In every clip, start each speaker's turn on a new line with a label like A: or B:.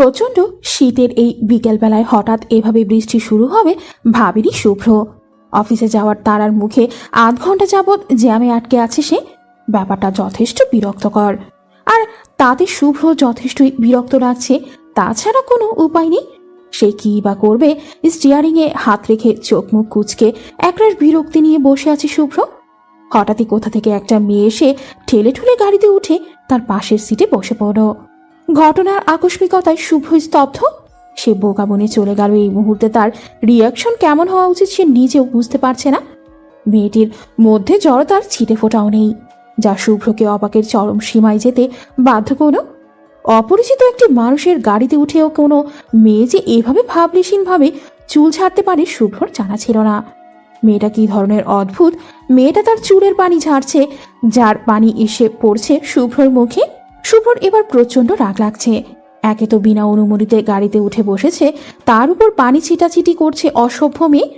A: প্রচণ্ড শীতের এই বিকেলবেলায় হঠাৎ এভাবে বৃষ্টি শুরু হবে ভাবেনি শুভ্র। অফিসে যাওয়ার তারার মুখে আধ ঘন্টা যাবৎ জ্যামে আটকে আছে সে। ব্যাপারটা যথেষ্ট বিরক্তকর, আর তাতে শুভ্র যথেষ্টই বিরক্ত লাগছে। তাছাড়া কোনো উপায় নেই। সে কী বা করবে? স্টিয়ারিংয়ে হাত রেখে চোখ মুখ কুঁচকে একরাশ বিরক্তি নিয়ে বসে আছে শুভ্র। হঠাৎই কোথা থেকে একটা মেয়ে এসে ঠেলে ঠুলে গাড়িতে উঠে তার পাশের সিটে বসে পড়ল। ঘটনার আকস্মিকতায় শুভ্র স্তব্ধ। সে বোকা বনে চলে গেল। এই মুহূর্তে তার রিয়াকশন কেমন হওয়া উচিত সে নিজেও বুঝতে পারছে না। মেয়েটির মধ্যে জড়তার ছিটে ফোটাও নেই, যা শুভ্রকে অবাকের চরম সীমায় যেতে বাধ্য করল। অপরিচিত একটি মানুষের গাড়িতে উঠেও কোনো মেয়ে যে এভাবে ভাবলেশীনভাবে চুল ছাড়তে পারে শুভ্রর জানা ছিল না। মেয়েটা কি ধরনের অদ্ভুত! মেয়েটা তার চুলের পানি ঝাড়ছে, যার পানি এসে পড়ছে শুভ্রর মুখে। শুভ্রর এবার প্রচণ্ড রাগ লাগছে। একে তো বিনা অনুমতিতে গাড়িতে উঠে বসেছে, তার উপর পানি ছিটাছিটি করছে অসভ্য মেয়ে।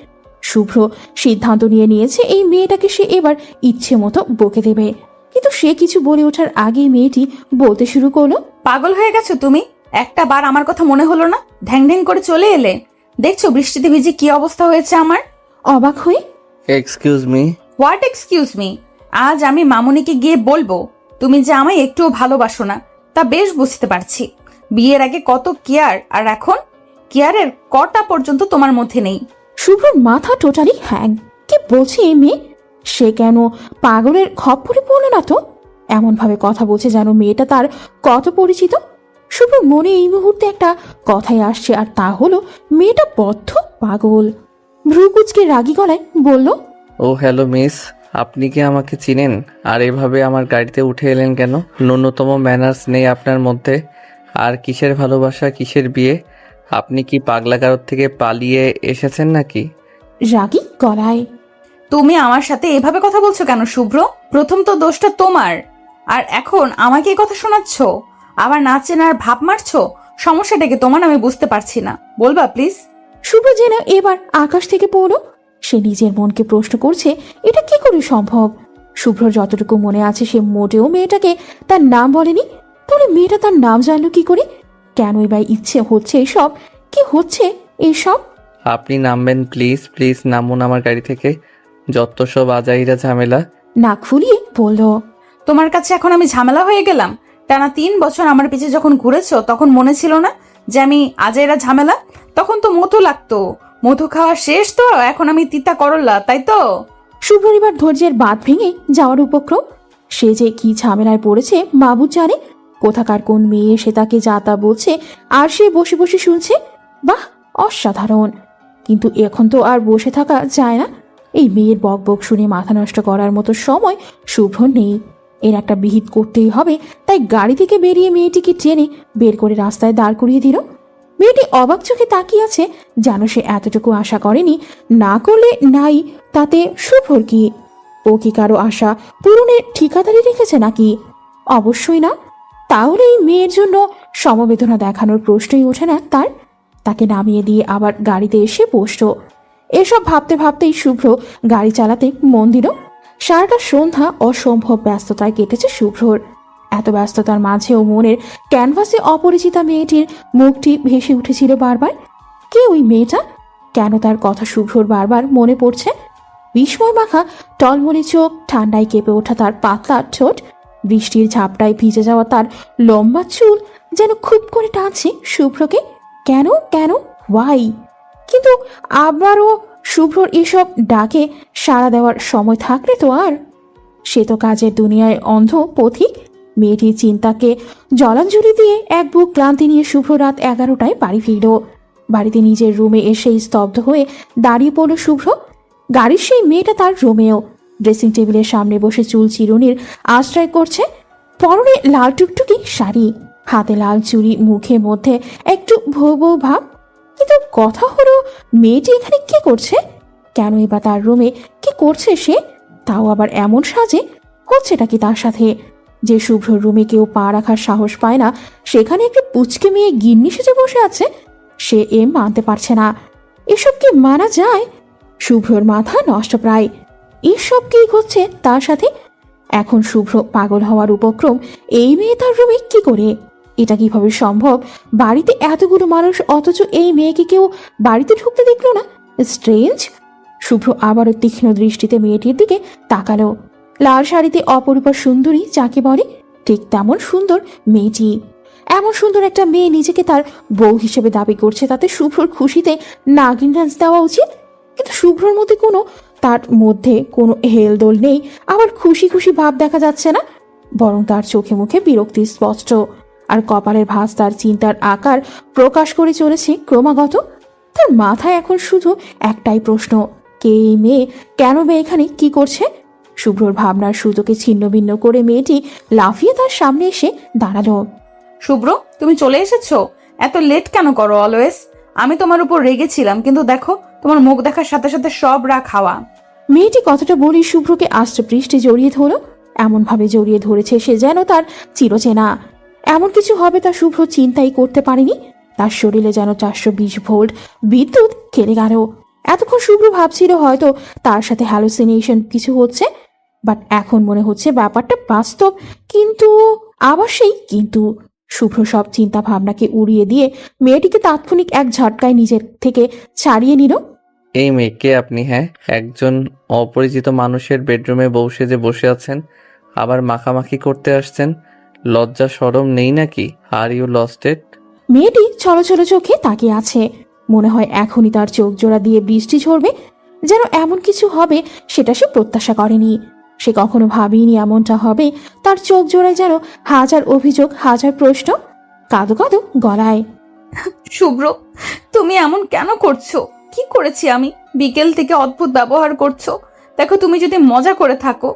A: শুভ্র সিদ্ধান্ত নিয়েছে এই মেয়েটাকে সে এবার ইচ্ছে মতো বকে দেবে। কিন্তু সে কিছু বলে ওঠার আগেই মেয়েটি বলতে শুরু করলো,
B: পাগল হয়ে গেছো তুমি? একটা বার আমার কথা মনে হলো না? ঢ্যাং ঢ্যাং করে চলে এলে। দেখছো বৃষ্টিতে ভিজে কি অবস্থা হয়েছে আমার।
A: অবাক হয়ে,
C: excuse me.
B: What excuse me? আজ আমি মামুনিকে গিয়ে বলবো তুমি যে আমায় একটুও ভালোবাসো না। তা বেশ বুঝতে পারছি। বিয়ের আগে কত কেয়ার, আর এখন কেয়ারের কটা পর্যন্ত তোমার মধ্যে নেই।
A: শুভ্রর মাথা টোটালি হ্যাং। কি বলছে এই মেয়ে? সে কেন পাগলের খপ্পরে পড়ল না তো? এমনভাবে কথা বলছে যেন মেয়েটা তার কত পরিচিত। শুভ্রর মনে এই মুহূর্তে একটা কথাই আসছে, আর তা হলো মেয়েটা বদ্ধ পাগল। ভ্রুকুচকে রাগী গলায় বলল,
C: ও হ্যালো মিস, আপনি কি আমাকে চিনেন? আর এভাবে আমার গাড়িতে উঠে এলেন কেন? ন্যূনতম ম্যানার্স নেই আপনার মধ্যে। আর কিসের ভালোবাসা, কিসের বিয়ে? আপনি কি পাগলা গারদ থেকে পালিয়ে এসেছেন নাকি?
A: রাগী গলায়।
B: তুমি আমার সাথে এভাবে কথা বলছো কেন শুভ্র? প্রথম তো দোষটা তোমার, আর এখন আমাকে এই কথা শোনাচ্ছ। আবার না চেনার ভাব মারছো। সমস্যাটাকে তোমার আমি বুঝতে পারছি না, বলবা প্লিজ?
A: শুভ্র যেন এবার আকাশ থেকে পড়ল। সে নিজের মনকে প্রশ্ন করছে, এটা কি করে সম্ভব? শুভ্রর যতটুকু মনে আছে সে মোটেও মেয়েটাকে তার নাম বলেনি। তাহলে মেয়েটা তার নাম জানলো কি করে? কেনই বা ইচ্ছে হচ্ছে এসব? কি হচ্ছে এসব?
C: আপনি নামবেন প্লিজ, প্লিজ নামুন আমার গাড়ি থেকে। যত সব আজাইরা ঝামেলা।
A: নাক ফুলিয়ে বলল,
B: তোমার কাছে এখন আমি ঝামেলা হয়ে গেলাম? টানা 3 বছর আমার পিছে যখন ঘুরেছো তখন মনে ছিল না যে আমি আজাইরা ঝামেলা? তখন তো মধু লাগতো। মধু খাওয়া শেষ তো, এখন আমি তিতা করল্লা, তাই তো?
A: শুভ্রর এবার ধৈর্যের বাঁধ ভেঙে যাওয়ার উপক্রম। সে যে কি ঝামেলায় পড়েছে মাবুদ জানে। কোথাকার কোন মেয়ে সে তাকে যা তা বলছে, আর সে বসে বসে শুনছে। বাহ, অসাধারণ! কিন্তু এখন তো আর বসে থাকা যায় না। এই মেয়ের বক বক শুনে মাথা নষ্ট করার মতো সময় শুভ্র নেই। এর একটা বিহিত করতেই হবে। তাই গাড়ি থেকে বেরিয়ে মেয়েটিকে টেনে বের করে রাস্তায় দাঁড় করিয়ে দিল। মেয়েটি অবাক চোখে তাকিয়ে আছে, যেন সে এতটুকু আশা করেনি। না করলে নাই, তাতে শুভ্রর কি? ও কি কারো আশা পূরণের ঠিকাদারি রেখেছে নাকি? অবশ্যই না। তাহলে এই মেয়ের জন্য সমবেদনা দেখানোর প্রশ্নই ওঠে না তার। তাকে নামিয়ে দিয়ে আবার গাড়িতে এসে বসল। এসব ভাবতে ভাবতেই শুভ্র গাড়ি চালাতে মন দিল। সারাটা সন্ধ্যা অসম্ভব ব্যস্ততায় কেটেছে শুভ্রর। এত ব্যস্ততার মাঝেও মনের ক্যানভাসে অপরিচিতা মেয়েটির মুখটি ভেসে উঠেছিল বারবার। কে ওই মেয়েটা? কেন তার কথা শুভ্রর বারবার মনে পড়ছে? বিস্ময় মাখা টলমলে চোখ, ঠান্ডায় কেঁপে ওঠা তার পাতলা ঠোঁট, বৃষ্টির ঝাপটায় ভিজে যাওয়া তার লম্বা চুল যেন খুব করে টানছে শুভ্রকে। কেন কেন ওয়াই? কিন্তু আবারও শুভ্রর এসব ডাকে সাড়া দেওয়ার সময় থাকলে তো আর। সে তো কাজের দুনিয়ায় অন্ধ পথিক। মেয়েটির চিন্তাকে জলাঞ্জলি দিয়ে এক বুক ক্লান্তি নিয়ে শুভ্র রাত 11টায় বাড়ি ফিরল। বাড়িতে নিজের রুমে এসে স্তব্ধ হয়ে দাঁড়িয়ে পড়ল শুভ্র। গাড়ির সেই মেয়েটা তার রুমেও ড্রেসিং টেবিলের সামনে বসে চুল চিরুনির আশ্রয় করছে। পরনে লাল টুকটুকি শাড়ি, হাতে লাল চুড়ি, মুখের মধ্যে একটু ভৌ ভৌ ভাব। কিন্তু কথা হলো, মেয়েটি এখানে কি করছে? কেন এবার তার রুমে? কি করছে সে? তাও আবার এমন সাজে? হচ্ছেটা কি তার সাথে? যে শুভ্রর রুমে কেউ পা রাখার সাহস পায় না, সেখানে একটা পুচকে মেয়ে গিন্নি সেজে বসে আছে। সে মানতে পারছে না। এসব কি মানা যায়? শুভ্রর মাথা নষ্ট প্রায়। এসব কি হচ্ছে তার সাথে? এখন শুভ্র পাগল হওয়ার উপক্রম। এই মেয়ে তার রুমে কি করে? এটা কিভাবে সম্ভব? বাড়িতে এতগুলো মানুষ, অথচ এই মেয়েকে কেউ বাড়িতে ঢুকতে দেখলো না। স্ট্রেঞ্জ। শুভ্র আবারও তীক্ষ্ণ দৃষ্টিতে মেয়েটির দিকে তাকালো। লাল শাড়িতে অপরূপা সুন্দরী যাকে বলে, ঠিক তেমন সুন্দর মেয়েটি। এমন সুন্দর একটা মেয়ে নিজেকে তার বউ হিসেবে দাবি করছে, তাতে শুভ্রর খুশিতে নাগিন ডান্স দেওয়া উচিত। কিন্তু শুভ্রর মধ্যে তার মধ্যে কোনো হেলদোল নেই, আবার খুশি খুশি ভাব দেখা যাচ্ছে না, বরং তার চোখে মুখে বিরক্তি স্পষ্ট। আর কপালের ভাঁজ তার চিন্তার আকার প্রকাশ করে চলেছে ক্রমাগত। তার মাথায় এখন শুধু একটাই প্রশ্ন, কে এই মেয়ে, কেন মেয়ে এখানে কি করছে? শুভ্রর ভাবনার সুতোকে ছিন্ন ভিন্ন করে মেয়েটি লাফিয়ে তার সামনে এসে দাঁড়ালো।
B: শুভ্র, তুমি চলে এসেছো? এত লেট কেন করো অলওয়েজ? আমি তোমার উপর রেগেছিলাম, কিন্তু দেখো তোমার মুখ দেখার সাথে সাথে সব রাগ হাওয়া।
A: মেয়েটি কথাটা বলেই শুভ্রকে আষ্টপৃষ্টে জড়িয়ে ধরল। এমনভাবে জড়িয়ে ধরেছে সে যেন তার চিরচেনা। এমন কিছু হবে তা শুভ্র চিন্তাই করতে পারেনি। তার শরীরে যেন 420 ভোল্ট বিদ্যুৎ খেলে গেল। এতক্ষণ শুভ্র ভাবছিল হয়তো তার সাথে হ্যালুসিনেশন কিছু হচ্ছে, বাট এখন মনে হচ্ছে ব্যাপারটা বাস্তব। কিন্তু আবার সেই কিন্তু। শুভ্র সব চিন্তা ভাবনাকে উড়িয়ে দিয়ে মেয়েটিকে তাৎক্ষণিক এক ঝটকায় নিজের থেকে ছাড়িয়ে নিল।
C: এই মেয়ে, কে আপনি? হ্যাঁ, একজন অপরিচিত মানুষের বেডরুমে বউ সেজে বসে আছেন, আবার মাখামাখি করতে আসছেন। লজ্জা শরম নেই নাকি? Are you lost it?
A: মেয়েটি ছলছল চোখে তাকিয়ে আছে। মনে হয় এখনই তার চোখ জোড়া দিয়ে বৃষ্টি ঝরবে। যেন এমন কিছু হবে সেটা সে প্রত্যাশা করেনি। সে কখনো ভাবেনি এমনটা হবে। তার চোখ জোড়ায় যেন হাজার অভিযোগ, হাজার প্রশ্ন। কাঁদো কাঁদো গলায়,
B: শুভ্র, তুমি এমন কেন করছো? কি করেছি আমি? বিকেল থেকে অদ্ভুত ব্যবহার করছো। দেখো, তুমি যদি মজা করে থাকো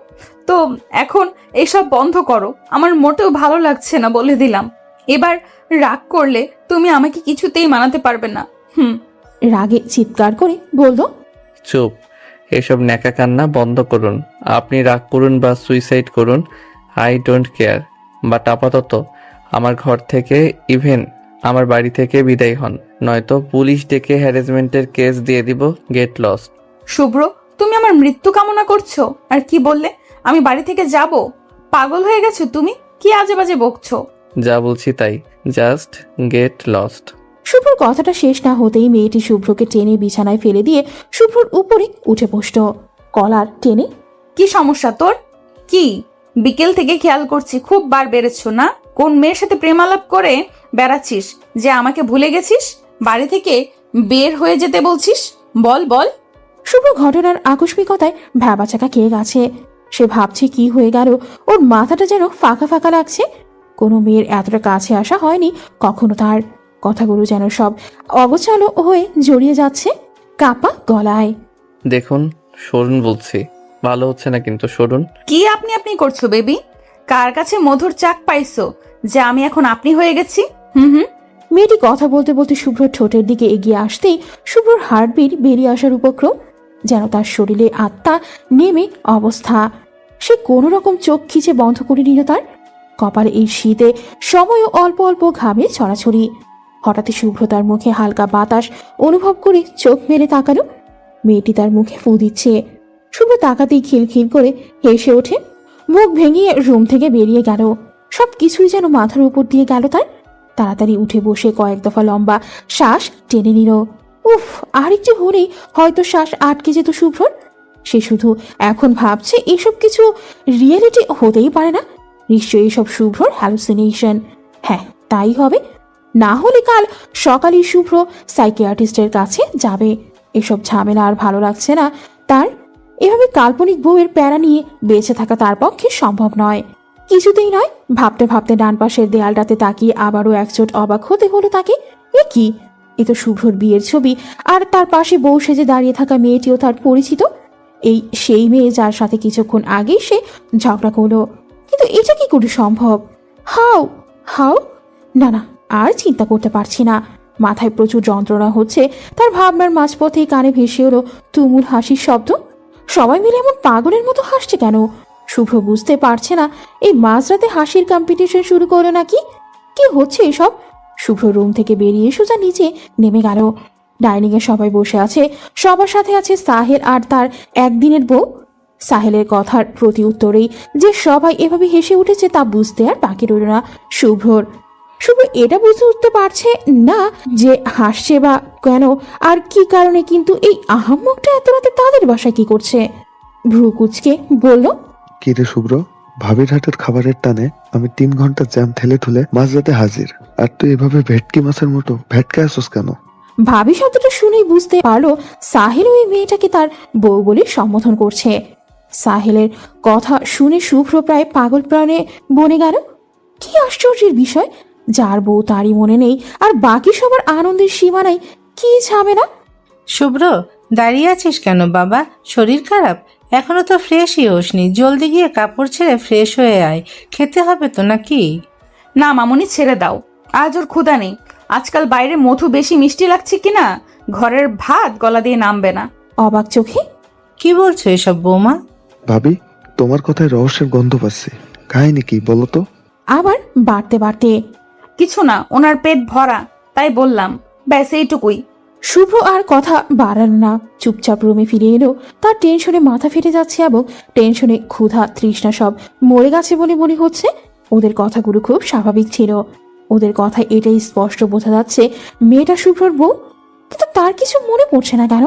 B: তো এখন এসব বন্ধ করো। আমার মোটেও ভালো লাগছে না, বলে দিলাম। এবার রাগ করলে তুমি আমাকে কিছুতেই মানাতে পারবে না।
A: রাগে চিৎকার করে বলল,
C: চুপ, এসব ন্যাকা কান্না বন্ধ করুন। আপনি রাগ করুন বা সুইসাইড করুন, আই ডোন্ট কেয়ার। বাট আপাতত আমার ঘর থেকে, ইভেন আমার বাড়ি থেকে বিদায় হন, নয়তো পুলিশ ডেকে হ্যারাসমেন্টের কেস দিয়ে দিব। Get lost.
B: শুভ্র, তুমি আমার মৃত্যু কামনা করছো? আর কি বললে? আমি বাড়ি থেকে যাব? পাগল হয়ে গেছো তুমি? কি আজে বাজে বকছো?
C: যা বলছি তাই, জাস্ট গেট লস্ট।
A: শুভ্রর কথাটা শেষ না হতেই মেয়েটি শুভ্রকে টেনে বিছানায় ফেলে দিয়ে শুভ্রর উপরে উঠে বসল, কলার টেনে।
B: কি সমস্যা তোর? কি? বিকেল থেকে খেয়াল করছি খুব বার বেড়েছো না? কোন মেয়ের সাথে প্রেমালাপ করে বেড়াচ্ছিস যে আমাকে ভুলে গেছিস? বাড়ি থেকে বের হয়ে যেতে বলছিস? বল বল।
A: শুভ্র ঘটনার আকস্মিকতায় ভ্যাবাচাকা খেয়ে গেছে। সে ভাবছে কি হয়ে গেল, ওর মাথাটা যেন ফাঁকা ফাঁকা লাগছে। কোনো মেয়ের এতটা কাছে আসা হয়নি কখনো তার। কথাগুলো যেন সব অগোছালো হয়ে জড়িয়ে যাচ্ছে কাপা গলায়।
C: দেখুন, সরুন বলছি। ভালো হচ্ছে না কিন্তু, সরুন।
B: কি আপনি আপনি করছো বেবি? কার কাছে মধুর চাক পাইছো যে আমি এখন আপনি হয়ে গেছি? হুম।
A: মেয়েটি কথা বলতে বলতে শুভ্রর ঠোঁটের দিকে এগিয়ে আসতেই শুভ্রর হার্টবিট বেরিয়ে আসার উপক্রম। যেন তার শরীরে আত্মা নেমে অবস্থা। সে কোনো রকম চোখ খিচে বন্ধ করে নিল তার। কপালে এই শীতে সময়ও অল্প অল্প ঘামে ছড়াছড়ি। হঠাৎই শুভ্র তার মুখে হালকা বাতাস অনুভব করে চোখ মেলে তাকালো। মেয়েটি তার মুখে ফু দিচ্ছে। শুভ্র তাকাতেই খিলখিল করে হেসে ওঠে, মুখ ভেঙিয়ে রুম থেকে বেরিয়ে গেল। সব কিছুই যেন মাথার উপর দিয়ে গেল তার। তাড়াতাড়ি উঠে বসে কয়েক দফা লম্বা শ্বাস টেনে নিল। উফ, আরেকটু হলেই হয়তো শ্বাস আটকে যেত শুভ্রর। সে শুধু এখন ভাবছে এসব কিছু রিয়েলিটি হতেই পারে না। নিশ্চয়ই এসব শুভ্রর হ্যালুসিনেশন। হ্যাঁ, তাই হবে। না হলে কাল সকালে শুভ্র সাইকিয়াট্রিস্টের কাছে যাবে। এসব ঝামেলা আর ভালো লাগছে না তার। এভাবে কাল্পনিক বউয়ের প্যারা নিয়ে বেঁচে থাকা তার পক্ষে সম্ভব নয়, কিছুতেই নয়। ভাবতে ভাবতে ডান পাশের দেয়ালটাতে তাকিয়ে আবারও একচোট অবাক হতে হলো তাকে। এ কি? এ তো শুভ্রর বিয়ের ছবি, আর তার পাশে বউ সেজে দাঁড়িয়ে থাকা মেয়েটিও তার পরিচিত। এই সেই মেয়ে যার সাথে কিছুক্ষণ আগেই সে ঝগড়া করলো। কিন্তু এটা কি করে সম্ভব? হাউ হাউ না না, আর চিন্তা করতে পারছি না। মাথায় প্রচুর যন্ত্রণা হচ্ছে। তার ভাবনার মাঝপথেই কানে ভেসে এলো তুমুল হাসির শব্দ। সবাই মিলে এমন পাগলের মতো হাসছে কেন? শুভ্র বুঝতে পারছে না এই মাঝরাতে হাসির কম্পিটিশন শুরু করলো নাকি। কি হচ্ছে এসব? শুভ্র রুম থেকে বেরিয়ে সোজা নিচে নেমে গেল। ডাইনিং এ সবাই বসে আছে। সবার সাথে আছে সাহেল আর তার একদিনের বউ। সাহেলের কথার প্রতি উত্তরেই যে সবাই এভাবে হেসে উঠেছে তা বুঝতে আর বাকি রইল না শুভ্রর। শুভ এটা বুঝে উঠতে পারছে না যে হাসছে বা কেন আর কি কারণে, কিন্তু এই আহাম্মকটা এত রাতে তাদের বাসায় কি করছে। ভ্রু কুচকে বলল,
D: কি রে শুভ্র, ভাবির হাটের খাবারের টানে আমি 3 ঘন্টা জ্যাম ঠেলে ঠুলে মাঝরাতে হাজির, আর তুই এভাবে ভেটকি মাছের মতো ভেটকে আসোস কেন?
A: ভাবি শব্দটা শুনেই বুঝতে পারলো সাহিল ওই মেয়েটাকে তার বউ বলে সম্বোধন করছে। সাহিলের কথা শুনে শুভ্র প্রায় পাগল প্রাণে বনে গেল। কি আশ্চর্যের বিষয়, যার বউ তারই মনে নেই আর বাকি সবার আনন্দের সীমা নাই। কি ঝামেলা।
E: শুভ্র, দাঁড়িয়ে আছিস কেন বাবা? শরীর খারাপ? এখনো তো ফ্রেশই হোসনি। জলদি গিয়ে কাপড় ছেড়ে ফ্রেশ হয়ে আয়, খেতে হবে তো নাকি?
B: না মামুনি, ছেড়ে দাও, আজ ওর ক্ষুধা নেই। আজকাল বাইরে মধু বেশি মিষ্টি লাগছে কিনা, ঘরের ভাত গলা দিয়ে নামবে না।
A: অবাক চোখে,
E: কি বলছো এসব বৌমা?
D: ভাবি, তোমার কথায় রহস্যের গন্ধ পাচ্ছি, কাহিনী কি বলো তো?
A: আবার বাড়তে বাড়তে,
B: কিছু না, ওনার পেট ভরা, তাই বললাম, ব্যাস এইটুকুই।
A: শুভ্র আর কথা বাড়াল না, চুপচাপ রুমে ফিরে এলো। তার টেনশনে মাথা ফেটে যাচ্ছে এবং টেনশনে ক্ষুধা তৃষ্ণা সব মরে গেছে বলে মনে হচ্ছে। ওদের কথাগুলো খুব স্বাভাবিক ছিল, ওদের কথায় এটাই স্পষ্ট বোঝা যাচ্ছে মেয়েটা শুভ্রর বউ, কিন্তু তার কিছু মনে পড়ছে না কেন।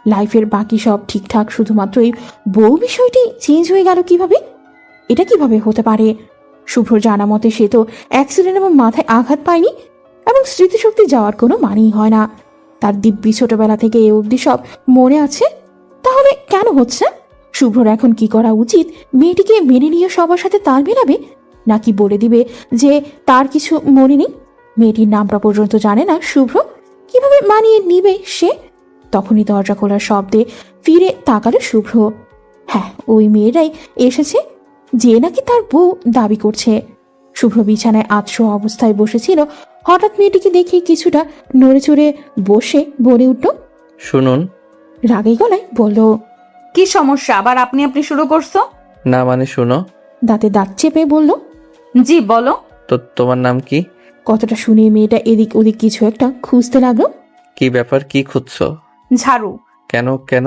A: লাইফের বাকি সব ঠিকঠাক, শুধুমাত্র এই বউ বিষয়টি চেঞ্জ হয়ে গেল কিভাবে? এটা কিভাবে হতে পারে? শুভ্র জানা মতে সে তো অ্যাক্সিডেন্ট এবং মাথায় আঘাত পায়নি, এবং স্মৃতিশক্তি যাওয়ার কোনো মানেই হয় না। তার দিব্যি ছোটবেলা থেকে এ অবধি সব মনে আছে, তাহলে কেন হচ্ছে? শুভ্রর এখন কি করা উচিত? মেয়েটিকে মেনে নিয়ে সবার সাথে তাল মেলাবে, নাকি বলে দিবে যে তার কিছু মনে নেই? মেয়েটির নামটা পর্যন্ত জানে না শুভ্র, কিভাবে মানিয়ে নিবে সে? তখনই দরজা খোলার শব্দে ফিরে তাকালো শুভ্র। হ্যাঁ, ওই মেয়েরাই এসেছে যে নাকি তার বউ দাবি করছে। শুভ্র বিছানায় আতশো অবস্থায় বসেছিল। হঠাৎ মেয়েটিকে দেখে কিছুটা নড়ে চড়ে বসে বলে উঠল,
C: শুনুন।
A: রাগী গলায় বলল,
B: কি সমস্যা, আবার আপনি আপনি শুরু করছো?
C: না মানে শুনো।
A: দাঁতে দাঁত চেপে বলল,
B: জি বলো।
C: তো তোমার নাম কি?
A: কথাটা শুনে মেয়েটা এদিক ওদিক কিছু একটা খুঁজতে লাগলো।
C: কি ব্যাপার, কি খুঁজছো?
B: ঝাড়ু।
C: কেন কেন?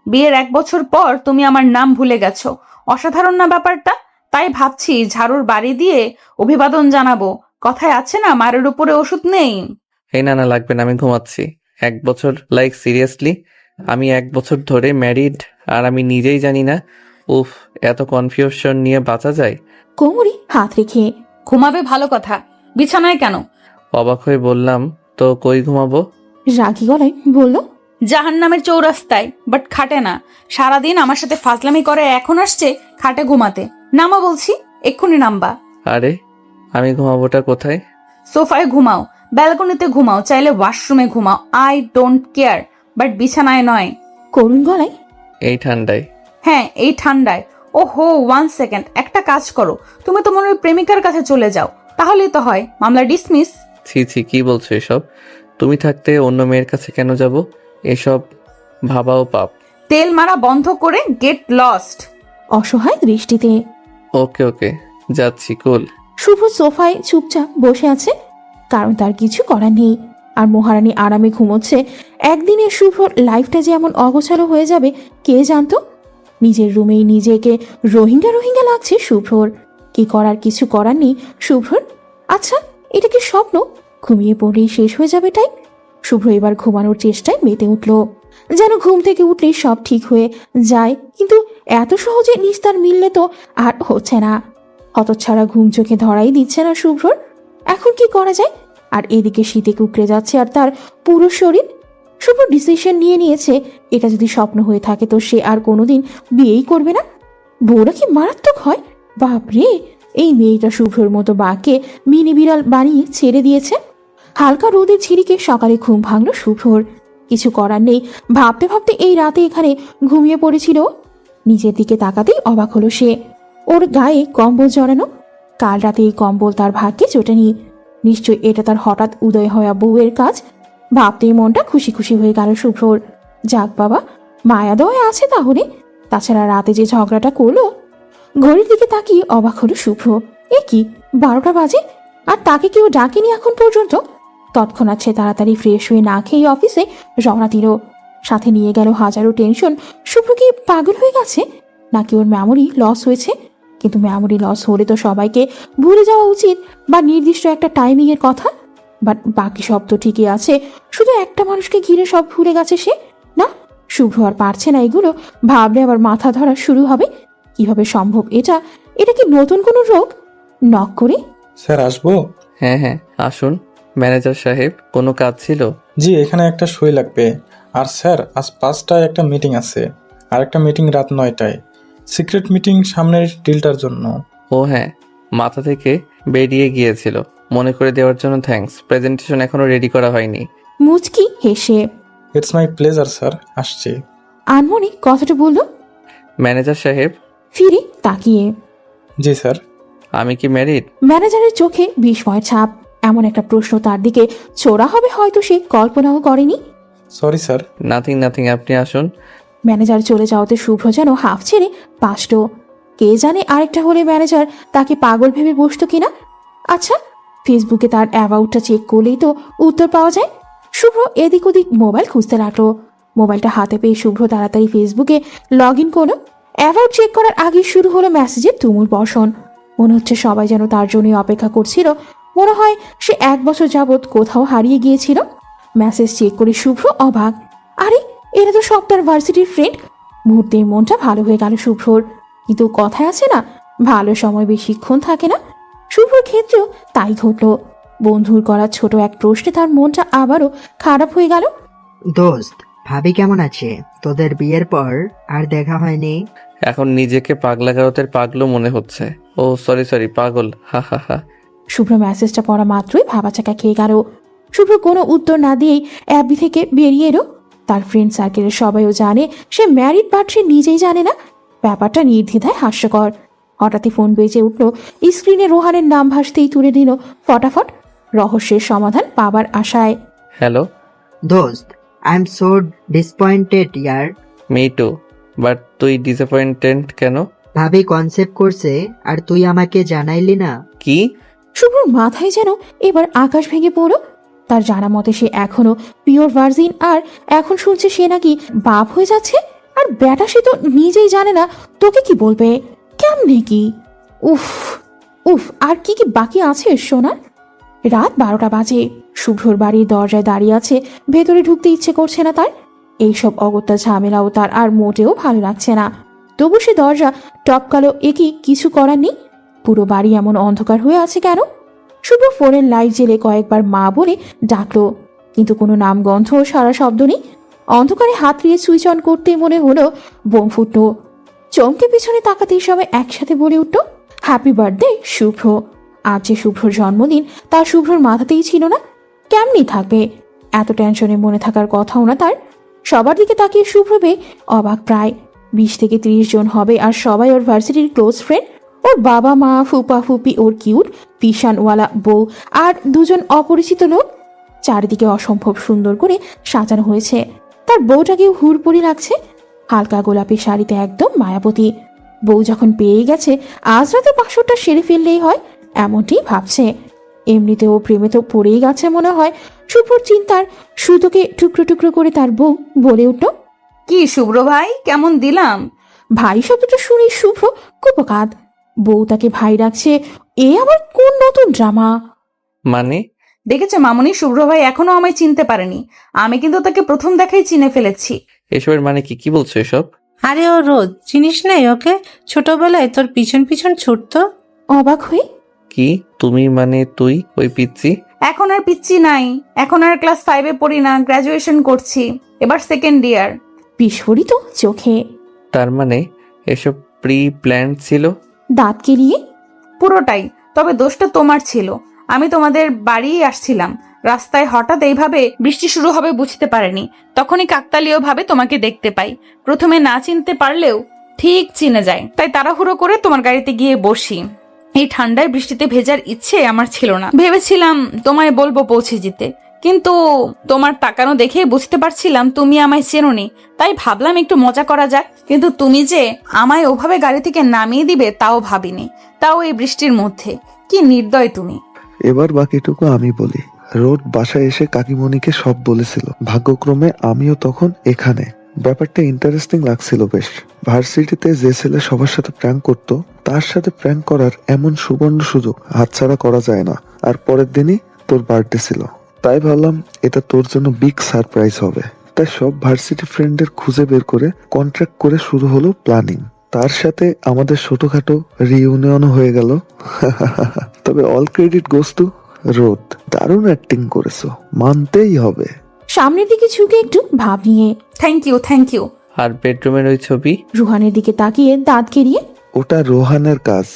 B: বিয়ের 1 বছর পর তুমি আমার নাম ভুলে গেছো, অসাধারণ না ব্যাপারটা? তাই ভাবছি ঝাড়ুর বাড়ি দিয়ে অভিবাদন জানাবো। কথায় আছে না, মারের উপরে ওষুধ নেই।
C: এই না না, লাগবে না, আমি ঘুমাচ্ছি। 1 বছর? Like seriously? আমি 1 বছর ধরে ম্যারিড আর আমি নিজেই জানি না? উফ, এত কনফিউশন নিয়ে বাঁচা যায়?
A: কোমরে হাত রেখে,
B: ঘুমাবে ভালো কথা, বিছানায় কেন?
C: অবাক হয়ে বললাম, তো কই ঘুমাবো?
A: রাগী গলায় বলল,
B: জাহান্নামের চৌরাস্তায়, বাট খাটে না। সারাদিন আমার সাথে ফাজলামি করে, এখন আসছে খাটে ঘুমাতে। নামা বলছি, এক্ষুনি নামবা।
C: আরে, আমি ঘুমাবোটা কোথায়?
B: সোফায় ঘুমাও, ব্যালকনিতে ঘুমাও, চাইলে ওয়াশরুমে ঘুমাও, আই ডোন্ট কেয়ার, বাট বিছানায় নয়।
A: করুণ গলায়,
C: এই ঠান্ডায়?
B: হ্যাঁ, এই ঠান্ডায়। ও হো, 1 সেকেন্ড, একটা কাজ করো, তুমি তোমার ওই প্রেমিকার কাছে চলে যাও, তাহলেই তো হয়। মামলা ডিসমিস।
C: ছি ছি, কি বলছো এসব? তুমি থাকতে অন্য মেয়ের কাছে কেন যাব? এসব ভাবাও পাপ।
B: তেল মারা বন্ধ করে গেট লস্ট।
A: অসহায় দৃষ্টিতে।
C: ওকে ওকে, যাচ্ছি, কুল।
A: শুভ সোফায় চুপচাপ বসে আছে, কারণ তার কিছু করার নেই। আর মহারানী আরামে ঘুমোচ্ছে। একদিনে শুভ্রর লাইফটা যে এমন অগোছালো হয়ে যাবে কে জানতো। নিজের রুমেই নিজেকে রোহিঙ্গা রোহিঙ্গা লাগছে শুভ্রর। কি করার, কিছু করার নেই শুভ্রর। আচ্ছা, এটা কি স্বপ্ন? ঘুমিয়ে পড়লেই শেষ হয়ে যাবে টাইম। শুভ্র এবার ঘুমানোর চেষ্টায় মেতে উঠল, যেন ঘুম থেকে উঠলেই সব ঠিক হয়ে যায়, কিন্তু এত সহজে নিস্তার মিললে তো আর হচ্ছে না। হতচ্ছাড়া ঘুম চোখে ধরাই দিচ্ছে না শুভ্রর। এখন কি করা যায়? আর এদিকে শীতে কুকড়ে যাচ্ছে আর তার পুরো শরীর। শুভ্র ডিসিশন নিয়ে নিয়েছে, এটা যদি স্বপ্ন হয়ে থাকে তো সে আর কোনোদিন বিয়েই করবে না। বউরা কি মারাত্মক হয়! বাপরে, এই মেয়েটা শুভ্রর মতো বাকে মিনি বিড়াল বানিয়ে ছেড়ে দিয়েছে। হালকা রোদের ঝিরিকে সকালে ঘুম ভাঙল শুভ্রর। কিছু করার নেই, ভাবতে ভাবতে এই রাতে এখানে ঘুমিয়ে পড়েছিল। নিজের দিকে তাকাতেই অবাক হলো সে। ওর গায়ে কম্বল জড়ানো। কাল রাতে এই কম্বল তার ভাগ্যে জোটেনি। নিশ্চয় এটা তার হঠাৎ উদয় হওয়া বউয়ের কাজ। ভাবতেই মনটা খুশি খুশি হয়ে গেল শুভ্রর। যাক বাবা, মায়া দয়া আছে তাহলে। তাছাড়া রাতে যে ঝগড়াটা করলো। ঘড়ির দিকে তাকিয়ে অবাক হলো শুভ্র। এ কি, 12টা বাজে, আর তাকে কেউ ডাকেনি এখন পর্যন্ত। তৎক্ষণাৎ সে তাড়াতাড়ি ফ্রেশ হয়ে না খেয়ে অফিসে রওনা দিল। সাথে নিয়ে গেল হাজারো টেনশন। শুভ্র কি পাগল হয়ে গেছে, নাকি ওর মেমোরি লস হয়েছে? কিন্তু মেমোরি লস হলে তো সবাইকে ভুলে যাওয়া উচিত, বা নির্দিষ্ট একটা টাইমিং এর কথা। বাট বাকি সব তো ঠিকই আছে, শুধু একটা মানুষকে ঘিরে সব ভুলে গেছে সে। না, শুভ্র আর পারছে না এগুলো ভাবলে আবার মাথা ধরা শুরু হবে। কিভাবে সম্ভব এটা? এটা কি নতুন কোনো রোগ? নক করে
F: স্যার আসবো?
C: হ্যাঁ হ্যাঁ, আসুন। ম্যানেজার সাহেব, কোনো কাজ ছিল?
F: জি, এখানে একটা সই লাগবে। আর স্যার, আজ 5টায় একটা মিটিং আছে, আর একটা মিটিং রাত 9টায়। সিক্রেট মিটিং সামনের ডিলটার জন্য।
C: ও হ্যাঁ, মাথা থেকে বেরিয়ে গিয়েছিল। মনে করে দেওয়ার জন্য থ্যাঙ্কস। প্রেজেন্টেশন এখনো রেডি করা হয়নি।
A: মুচকি হেসে
F: ইটস মাই প্লেজার স্যার, আসছি।
A: আনমনি কথাটা বলল
C: ম্যানেজার সাহেব,
A: ফিরে তাকিয়ে।
F: জি স্যার।
C: আমি কি ম্যারিড?
A: ম্যানেজারের চোখে বিস্ময়ের ছাপ। এমন একটা প্রশ্ন তার দিকে ছোড়া হবে হয়তো সে কল্পনাও করেনি।
F: Sorry sir.
C: নাথিং, আপনি আসুন।
A: ম্যানেজার চলে যাওয়াতে শুভ্র যেন হাফ ছেড়ে পাসল। কে জানে আরেকটা হলে ম্যানেজার তাকে পাগল ভেবে বসতো কিনা। আচ্ছা, ফেসবুকে তার অ্যাবাউটটা চেক করলেই তো উত্তর পাওয়া যায়। শুভ্র এদিক ওদিক মোবাইল খুঁজতে লাগলো। মোবাইলটা হাতে পেয়ে শুভ্র তাড়াতাড়ি ফেসবুকে লগ ইন করলো। অ্যাবাউট চেক করার আগে শুরু হলো মেসেজের তুমুল বর্ষণ। মনে হচ্ছে সবাই যেন তার জন্যই অপেক্ষা করছিল। মনে হয় সে 1 বছর যাবৎ কোথাও হারিয়ে গিয়েছিল। মেসেজ চেক করে শুভ্র অবাক। আরে, এরা তো সব তার ভার্সিটির ফ্রেন্ড। মুহূর্তে মনটা ভালো হয়ে গেল শুভ্রর। কিন্তু কথায় আছে না, ভালো সময় বেশিক্ষণ থাকে না। শুভ্রর ক্ষেত্রেও তাই ঘটল। বন্ধুর করা ছোট এক প্রশ্নে তার মনটা আবারও খারাপ হয়ে গেল।
G: দোস্ত, ভাবি কেমন আছে? তোদের বিয়ের পর আর দেখা হয়নি।
C: এখন নিজেকে পাগলা গারতের পাগলু মনে হচ্ছে। ও সরি, পাগল, হা হা হা।
A: শুভ্র মেসেজটা পড়া মাত্রই ভাবাচাকা খেয়ে গেল। শুভ্র কোনো উত্তর না দিয়েই অ্যাপি থেকে বেরিয়ে এলো। তার ফ্রেন্ড সার্কেলের সবাইও জানে সে ম্যারিড, বাট সে নিজেই জানে না। ব্যাপারটা নির্দ্বিধায় হাস্যকর। হঠাৎই ফোন বেজে উঠল। স্ক্রিনে রোহানের নাম ভাসতেই তুলে দিল ফটাফট, রহস্যের সমাধান পাবার আশায়।
C: হ্যালো।
G: দোস্ত, আই এম সো ডিসপয়েন্টেড ইয়ার।
C: Me too. বাট তুই ডিসঅ্যাপয়েন্টেড কেন?
G: ভাবি কনসেপ্ট করছে আর তুই আমাকে জানাইলি না।
C: কি?
A: শুভ্রর মাথায় যেন এবার আকাশ ভেঙে পড়ল। তার জানা মতে সে এখনো পিওর ভার্জিন, আর এখন শুনছে সে নাকি বাপ হয়ে যাচ্ছে। আর ব্যাটা সে তো নিজেই জানে না তোকে কি বলবে, কেমনে কি। উফ উফ, আর কি কি বাকি আছে সোনা। রাত 12টা বাজে। শুভ্রর বাড়ির দরজায় দাঁড়িয়ে আছে। ভেতরে ঢুকতে ইচ্ছে করছে না তার। এইসব অগত্যা ঝামেলাও তার আর মোটেও ভালো লাগছে না। তবু সে দরজা টপকালো। একই কিছু করার নেই। পুরো বাড়ি এমন অন্ধকার হয়ে আছে কেন? শুভ্র ফোনের লাইট জেলে কয়েকবার মা বলে ডাকলো, কিন্তু কোনো নাম গন্ধ ও সারা শব্দ নেই। অন্ধকারে হাত দিয়ে সুইচ অন করতে মনে হলো বোম ফুটল। চমকে পিছনে তাকাতেই সবাই একসাথে বলে উঠল, হ্যাপি বার্থডে শুভ্র। আজ যে শুভ্রর জন্মদিন, তা শুভ্রর মাথাতেই ছিল না। কেমনি থাকবে? এত টেনশনে মনে থাকার কথাও না তার। সবার দিকে তাকিয়ে শুভ্র পেয়ে অবাক। প্রায় 20 থেকে 30 জন হবে, আর সবাই ওর ভার্সিটির ক্লোজ ফ্রেন্ড। ওর বাবা মা, ফুপা ফুপি, ওর কিউট ফিশানওয়ালা বউ, আর 2 জন অপরিচিত লোক। চারিদিকে অসম্ভব সুন্দর করে সাজানো হয়েছে। তার বউটাকেও হুড়পড়ি লাগছে। হালকা গোলাপি শাড়িতে একদম মায়াবতী। বউ যখন পেয়ে গেছে, আজ রাতে বাসরটা সেরে ফেললেই হয়, এমনটি ভাবছে। এমনিতেও প্রেমে তো পড়েই গেছে মনে হয়। শুভ্রর চিন্তার সুতোকে টুকরো টুকরো করে তার বউ বলে উঠল,
B: কি শুভ্র ভাই, কেমন দিলাম?
A: ভাই শব্দটা শুনে শুভ্র কুপকাত। বউ তাকে ভাই ডাকছে, এ আবার কোন নতুন ড্রামা?
C: মানে?
B: দেখেছো মামুনি, শুভ্র ভাই এখনো আমায় চিনতে পারেনি। আমি কিন্তু তাকে প্রথম দেখাই চিনে ফেলেছি।
C: এসবের মানে কি? কি বলছো এসব?
E: আরে ও রোজ, চিনিস নাই ওকে? ছোটবেলায় তোর পিছন পিছন ছুটতো।
A: অবাক হয়ে
C: কি তুমি মানে তুই ওই পিচ্ছি?
B: এখন আর পিচ্ছি নাই, এখন আর ক্লাস 5-এ পড়ি না, গ্রাজুয়েশন করছি, এবার 2nd ইয়ার।
A: বিস্ফোরিত চোখে
C: তার মানে এসব প্রি প্ল্যান ছিল?
A: দাঁত কেলিয়ে
B: পুরোটাই। তবে দোষটা তোমার ছিল। আমি তোমাদের বাড়িই আসছিলাম, রাস্তায় হঠাৎ এইভাবে বৃষ্টি শুরু হবে বুঝতে পারিনি। তখনই কাকতালীয় ভাবে তোমাকে দেখতে পাই। প্রথমে না চিনতে পারলেও ঠিক চিনে যায়, তাই তাড়াহুড়ো করে তোমার গাড়িতে গিয়ে বসি। এই ঠান্ডায় বৃষ্টিতে ভেজার ইচ্ছে আমার ছিল না। ভেবেছিলাম তোমায় বলবো পৌঁছে যেতে, কিন্তু তোমার তাকানো দেখে বুঝতে পারছিলাম তুমি আমায় চেনোনি। তাই ভাবলাম একটু মজা করা যাক, কিন্তু তুমি যে আমায় ওভাবে গাড়ি থেকে নামিয়ে দিবে তাও ভাবিনি, তাও এই বৃষ্টির মধ্যে। কি নির্দয় তুমি।
D: এবার বাকিটুকু আমি বলি। রোড বাসায় এসে কাকিমণিকে সব বলেছিল। ভাগ্যক্রমে আমিও তখন এখানে। ব্যাপারটা ইন্টারেস্টিং লাগছিল বেশ। ভার্সিটিতে যে ছেলে সবার সাথে প্র্যাঙ্ক করতো, তার সাথে প্র্যাঙ্ক করার এমন সুবর্ণ সুযোগ হাতছাড়া করা যায় না। আর পরের দিনই তোর বার্থডে ছিল, তাই ভাবলাম এটা তোর জন্য বিগ সারপ্রাইজ হবে। তাই সব ভার্সিটি ফ্রেন্ডদের খুঁজে বের করে কন্ট্রাক্ট করে শুরু হলো প্ল্যানিং। তার সাথে আমাদের ছোটখাটো রিইউনিয়নও হয়ে গেল। তবে অল ক্রেডিট গোস টু রোদ। দারুণ অ্যাক্টিং করেছো, মানতেই হবে।
A: সামনের দিকে ঝুঁকে একটু ভাব নিয়ে
B: থ্যাংক ইউ।
C: আর বেডরুমের ওই ছবি?
A: রুহানের দিকে তাকিয়ে দাঁত কেরিয়ে
D: ওটা রোহানের কাজ,